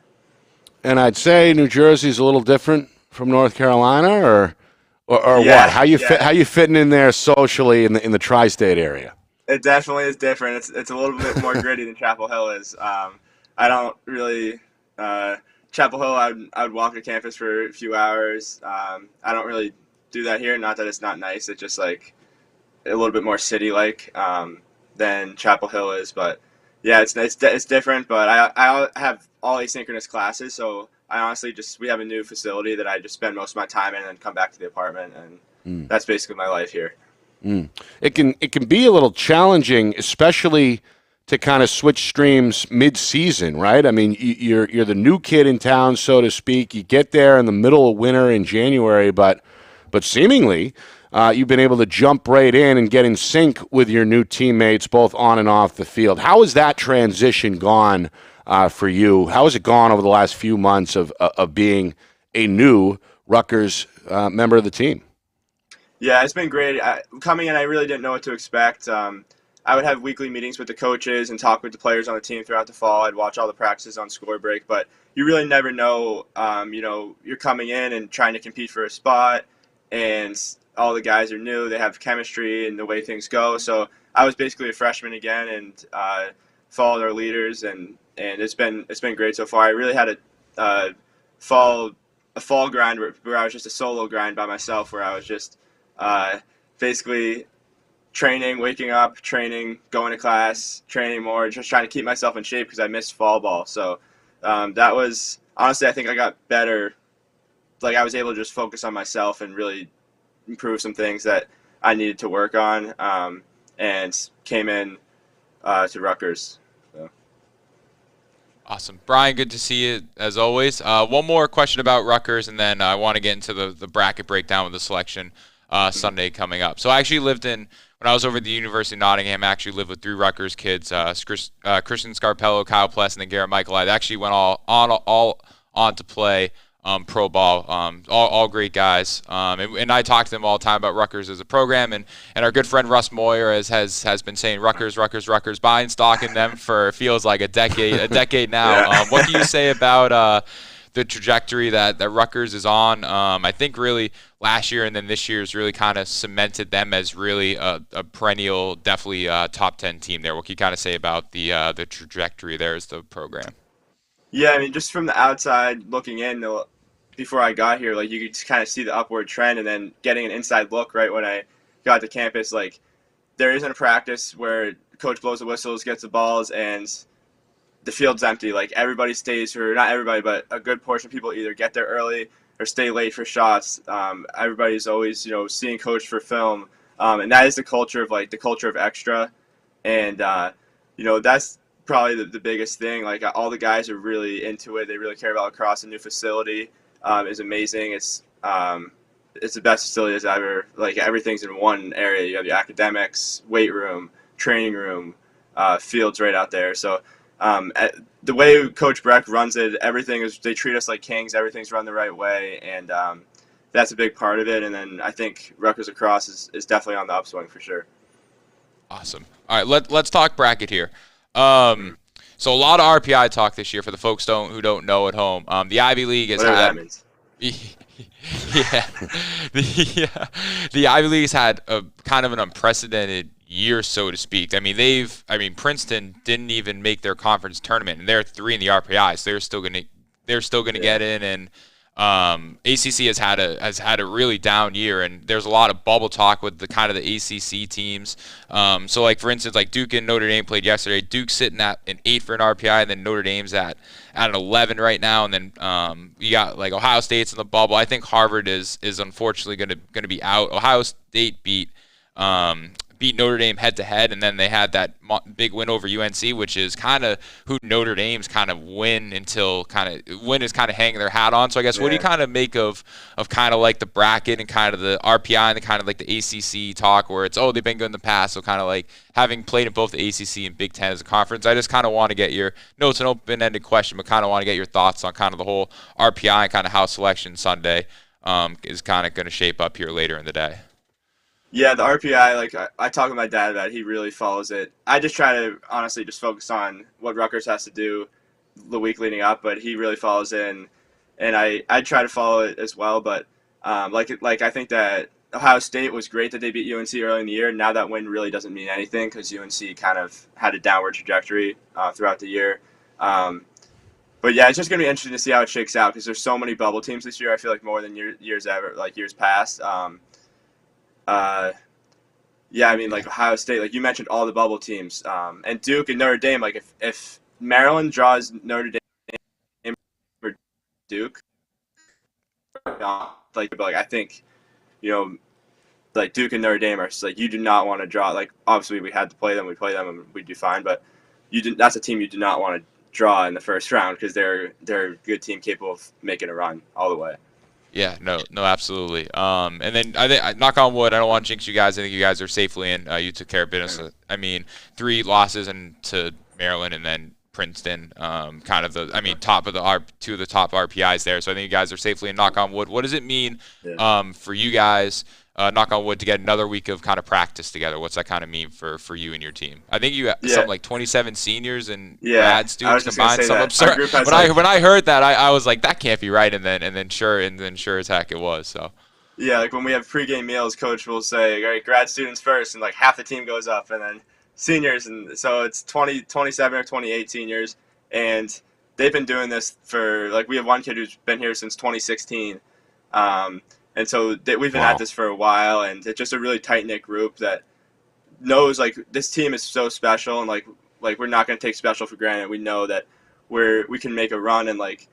And I'd say New Jersey's a little different from North Carolina, or Yeah, what? How you fitting in there socially in the tri-state area? It definitely is different. It's a little bit more gritty than Chapel Hill is. I don't really Chapel Hill. I would walk to campus for a few hours. I don't really do that here. Not that it's not nice. It's just like a little bit more city-like than Chapel Hill is. But yeah, it's different. But I have all asynchronous classes, so I honestly we have a new facility that I just spend most of my time in and then come back to the apartment, and that's basically my life here. It can be a little challenging, especially to kind of switch streams mid-season, right? I mean, you're the new kid in town, so to speak. You get there in the middle of winter in January, but seemingly you've been able to jump right in and get in sync with your new teammates, both on and off the field. How has that transition gone for you? How has it gone over the last few months of being a new Rutgers member of the team? Yeah, it's been great. Coming in, I really didn't know what to expect. I would have weekly meetings with the coaches and talk with the players on the team throughout the fall. I'd watch all the practices on score break, but you really never know. You're coming in and trying to compete for a spot, and all the guys are new. They have chemistry and the way things go. So I was basically a freshman again, and followed our leaders, and it's been great so far. I really had a fall grind where I was just a solo grind by myself, where I was just basically training, waking up, training, going to class, training more, just trying to keep myself in shape because I missed fall ball. So that was, honestly, I think I got better. Like I was able to just focus on myself and really improve some things that I needed to work on, and came in to Rutgers. So. Awesome. Brian, good to see you as always. One more question about Rutgers, and then I want to get into the bracket breakdown with the selection Sunday coming up. So I actually when I was over at the University of Nottingham, I actually lived with 3 Rutgers kids, Christian Scarpello, Kyle Pless, and then Garrett Michael. I actually went all on to play pro ball. All great guys. And I talk to them all the time about Rutgers as a program. And our good friend Russ Moyer has been saying Rutgers, buying stock in them for feels like a decade now. Yeah. What can you say about the trajectory that Rutgers is on? I think really last year and then this year has really kind of cemented them as really a perennial, definitely top 10 team there. What can you kind of say about the trajectory there as the program? Yeah, I mean, just from the outside looking in, before I got here, like you could kind of see the upward trend, and then getting an inside look right when I got to campus, like there isn't a practice where coach blows the whistles, gets the balls, and the field's empty. Like everybody stays for, not everybody, but a good portion of people either get there early or stay late for shots. Everybody's always, seeing coach for film, and that is the culture of extra, and that's probably the biggest thing. Like all the guys are really into it. They really care about lacrosse. The new facility is amazing. It's the best facility as ever. Like everything's in one area. You have the academics, weight room, training room, fields right out there. So the way Coach Breck runs it, they treat us like kings. Everything's run the right way, and that's a big part of it. And then I think Rutgers lacrosse is definitely on the upswing for sure. Awesome. All right, let's talk bracket here. So a lot of RPI talk this year for the folks who don't know at home. The Ivy League has Whatever had. That means. Yeah, the Ivy League's had a kind of an unprecedented year, so to speak. I mean, Princeton didn't even make their conference tournament, and they're 3 in the RPI, so they're still gonna get in. And ACC has had a really down year, and there's a lot of bubble talk with the ACC teams. So like for instance, like Duke and Notre Dame played yesterday. Duke's sitting at an 8 for an RPI, and then Notre Dame's at an 11 right now. And then you got like Ohio State's in the bubble. I think Harvard is unfortunately gonna be out. Ohio State beat Notre Dame head-to-head, and then they had that big win over UNC, which is kind of who Notre Dame's win is kind of hanging their hat on. So I guess what do you kind of make of kind of like the bracket and kind of the RPI and the kind of like the ACC talk where it's, they've been good in the past, so kind of like having played in both the ACC and Big Ten as a conference, I just kind of want to get your – no, it's an open-ended question, but kind of want to get your thoughts on kind of the whole RPI and kind of how Selection Sunday is kind of going to shape up here later in the day. Yeah, the RPI, like I talked with my dad about it, he really follows it. I just try to honestly just focus on what Rutgers has to do the week leading up, but he really follows in, and I try to follow it as well. But like I think that Ohio State was great that they beat UNC early in the year. Now that win really doesn't mean anything because UNC kind of had a downward trajectory throughout the year. But yeah, it's just gonna be interesting to see how it shakes out because there's so many bubble teams this year. I feel like more than years past. Yeah, I mean, like Ohio State, like you mentioned all the bubble teams, and Duke and Notre Dame, like if Maryland draws Notre Dame for Duke, like I think, like Duke and Notre Dame are like, you do not want to draw, like obviously we had to play them, and we'd do fine, but that's a team you do not want to draw in the first round because they're a good team capable of making a run all the way. Yeah, no, absolutely. And then I knock on wood. I don't want to jinx you guys. I think you guys are safely in. You took care of business. I mean, 3 losses to Maryland and then Princeton. Top of the 2 of the top RPIs there. So I think you guys are safely in. Knock on wood. What does it mean for you guys? Knock on wood, to get another week of kind of practice together. What's that kind of mean for you and your team? I think you have something like 27 seniors and grad students combined. Some absurd. When I heard that, I was like, that can't be right. And then sure as heck it was. So. Yeah, like when we have pregame meals, coach will say, all right, grad students first, and like half the team goes up, and then seniors, and so it's 27 or 28 seniors, and they've been doing this for, like, we have one kid who's been here since 2016. And so we've been at this for a while, and it's just a really tight-knit group that knows, like, this team is so special, and, like we're not going to take special for granted. We know that we can make a run, and, like,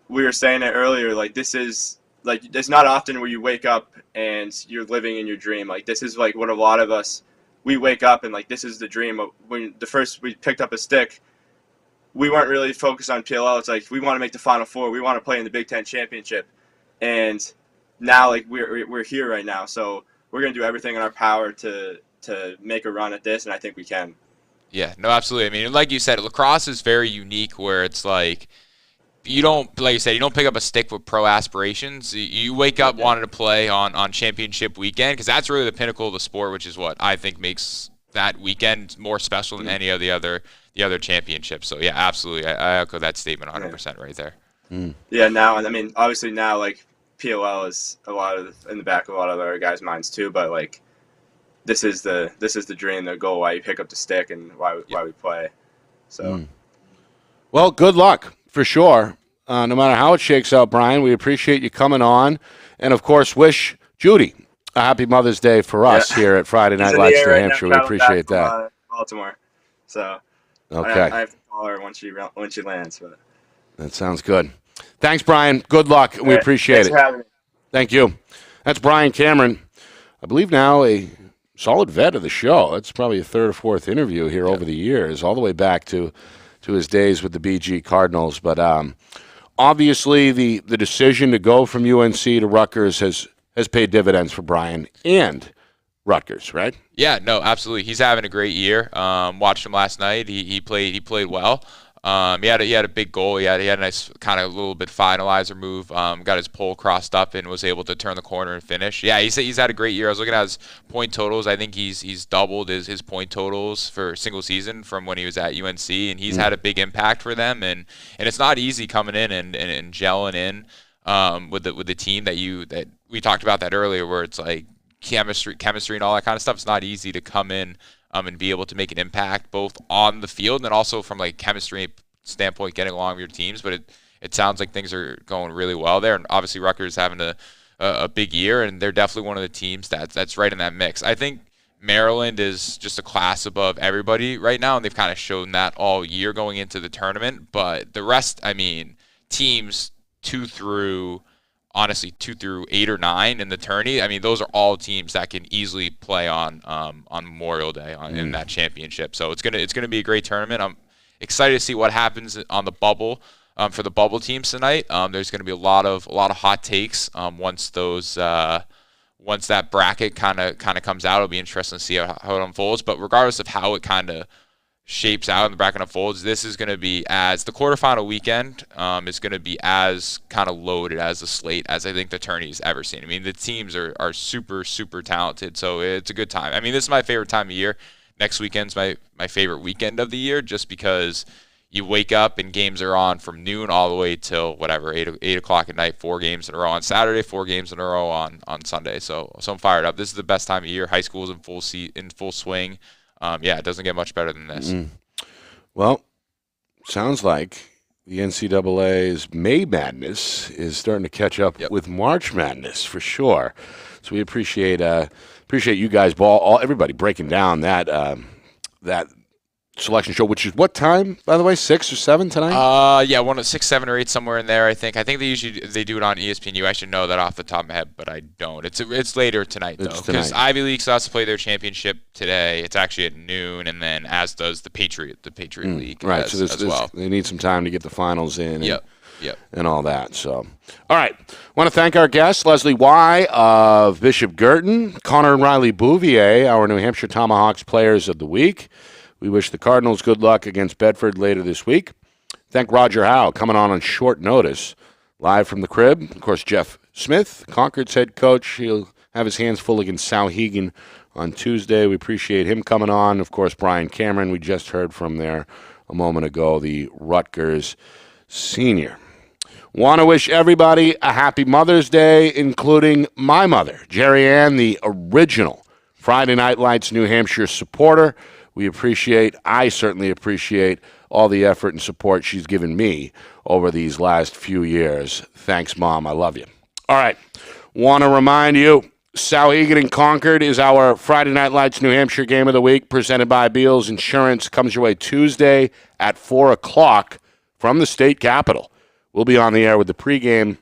we were saying it earlier, like, this is, like, it's not often where you wake up and you're living in your dream. Like, this is, like, what a lot of us, we wake up and, like, this is the dream. When we picked up a stick, we weren't really focused on PLL. It's like, we want to make the Final Four. We want to play in the Big Ten championship. And now, like, we're here right now, so we're going to do everything in our power to make a run at this, and I think we can. Yeah, no, absolutely. I mean, like you said, lacrosse is very unique where it's like you don't pick up a stick with pro aspirations. You wake up wanting to play on championship weekend because that's really the pinnacle of the sport, which is what I think makes that weekend more special than any of the other championships. So, yeah, absolutely. I echo that statement 100% right there. Yeah, now, I mean, obviously now, like, POL is in the back of a lot of our guys' minds too, but like this is the dream, the goal, why you pick up the stick and why we play. So well, good luck. for sure. No matter how it shakes out, Brian, we appreciate you coming on. And, of course, wish Judy a happy Mother's Day for us here at Friday Night Lights, New Hampshire. We appreciate that. Baltimore. So okay. I have to call her when she lands. But that sounds good. Thanks, Brian. Good luck. We appreciate Thanks it. for having me. Thank you. That's Brian Cameron. I believe now a solid vet of the show. It's probably a third or fourth interview here over the years, all the way back to his days with the BG Cardinals. But obviously the decision to go from UNC to Rutgers has paid dividends for Brian and Rutgers, right? Yeah, no, absolutely. He's having a great year. Watched him last night. He played well. He had a big goal. He had a nice kind of little bit finalizer move. Got his pole crossed up and was able to turn the corner and finish. Yeah, he's had a great year. I was looking at his point totals. I think he's doubled his point totals for a single season from when he was at UNC, and he's had a big impact for them. And it's not easy coming in and gelling in with the team that we talked about that earlier, where it's like chemistry and all that kind of stuff. It's not easy to come in and be able to make an impact both on the field and also from like chemistry standpoint, getting along with your teams. But it sounds like things are going really well there, and obviously Rutgers having a big year, and they're definitely one of the teams that's right in that mix. I think Maryland is just a class above everybody right now, and they've kind of shown that all year going into the tournament. But the rest, I mean, teams 2 through 8 or 9 in the tourney. I mean, those are all teams that can easily play on Memorial Day in that championship. So it's gonna be a great tournament. I'm excited to see what happens on the bubble for the bubble teams tonight. There's gonna be a lot of hot takes once that bracket kind of comes out. It'll be interesting to see how it unfolds. But regardless of how it kind of shapes out in the bracket unfolds, this is going to be as the quarterfinal weekend is going to be as kind of loaded as the slate as I think the tourney's ever seen. I mean, the teams are super, super talented, so it's a good time. I mean, this is my favorite time of year. Next weekend's my favorite weekend of the year, just because you wake up and games are on from noon all the way till whatever, 8 o'clock at night, 4 games in a row on Saturday, 4 games in a row on Sunday. So I'm fired up. This is the best time of year. High school's in full swing. It doesn't get much better than this. Well, sounds like the NCAA's May Madness is starting to catch up with March Madness for sure. So we appreciate you guys, everybody breaking down that selection show, which is what time, by the way, 6 or 7 tonight? One of 6, 7, or 8, somewhere in there. I think they do it on ESPN. I should know that off the top of my head, but I don't. It's later tonight though, because Ivy League still has to play their championship today. It's actually at noon, and then as does the Patriot League, right? So as well. They need some time to get the finals in. Yep. And all that. So, all right. Want to thank our guests, Leslie Y. of Bishop Girton, Connor and Riley Bouvier, our New Hampshire Tomahawks Players of the Week. We wish the Cardinals good luck against Bedford later this week. Thank Roger Howe, coming on short notice, live from the crib. Of course, Jeff Smith, Concord's head coach. He'll have his hands full against Souhegan on Tuesday. We appreciate him coming on. Of course, Brian Cameron, we just heard from there a moment ago, the Rutgers senior. Want to wish everybody a happy Mother's Day, including my mother, Jerry Ann, the original Friday Night Lights New Hampshire supporter. I certainly appreciate all the effort and support she's given me over these last few years. Thanks, Mom. I love you. All right. Want to remind you, Souhegan and Concord is our Friday Night Lights New Hampshire Game of the Week, presented by Beals Insurance. Comes your way Tuesday at 4 o'clock from the state capitol. We'll be on the air with the pregame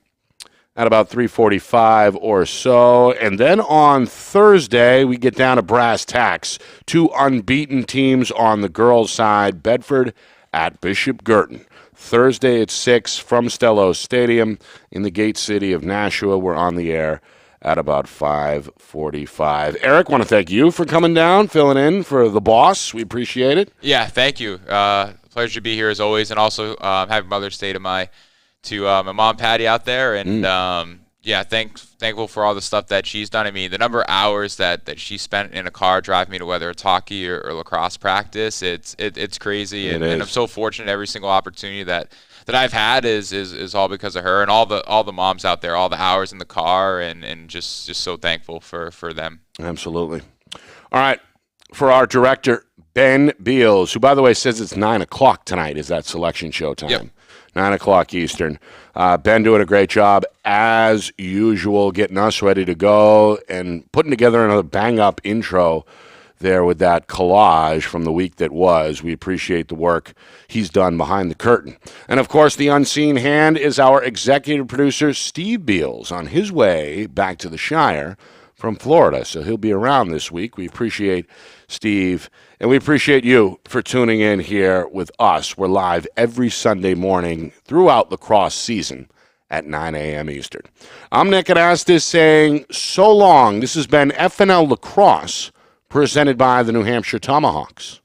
at about 3:45 or so. And then on Thursday, we get down to brass tacks. 2 unbeaten teams on the girls' side, Bedford at Bishop Girton. Thursday at 6 from Stello Stadium in the Gate City of Nashua. We're on the air at about 5:45. Eric, want to thank you for coming down, filling in for the boss. We appreciate it. Yeah, thank you. Pleasure to be here as always, and also happy Mother's Day to my mom Patty out there, and thankful for all the stuff that she's done. I mean, the number of hours that she spent in a car driving me to whether it's hockey or lacrosse practice, it's crazy, and I'm so fortunate. Every single opportunity that I've had is all because of her, and all the moms out there, all the hours in the car, and just so thankful for them. Absolutely. All right, for our director Ben Beals, who by the way says it's 9 o'clock tonight is that selection show time. Yep. 9 o'clock Eastern. Ben doing a great job, as usual, getting us ready to go and putting together another bang-up intro there with that collage from the week that was. We appreciate the work he's done behind the curtain. And, of course, the unseen hand is our executive producer, Steve Beals, on his way back to the Shire from Florida. So he'll be around this week. We appreciate Steve, and we appreciate you for tuning in here with us. We're live every Sunday morning throughout lacrosse season at 9 a.m. Eastern. I'm Nick Anastas saying so long. This has been FNL Lacrosse, presented by the New Hampshire Tomahawks.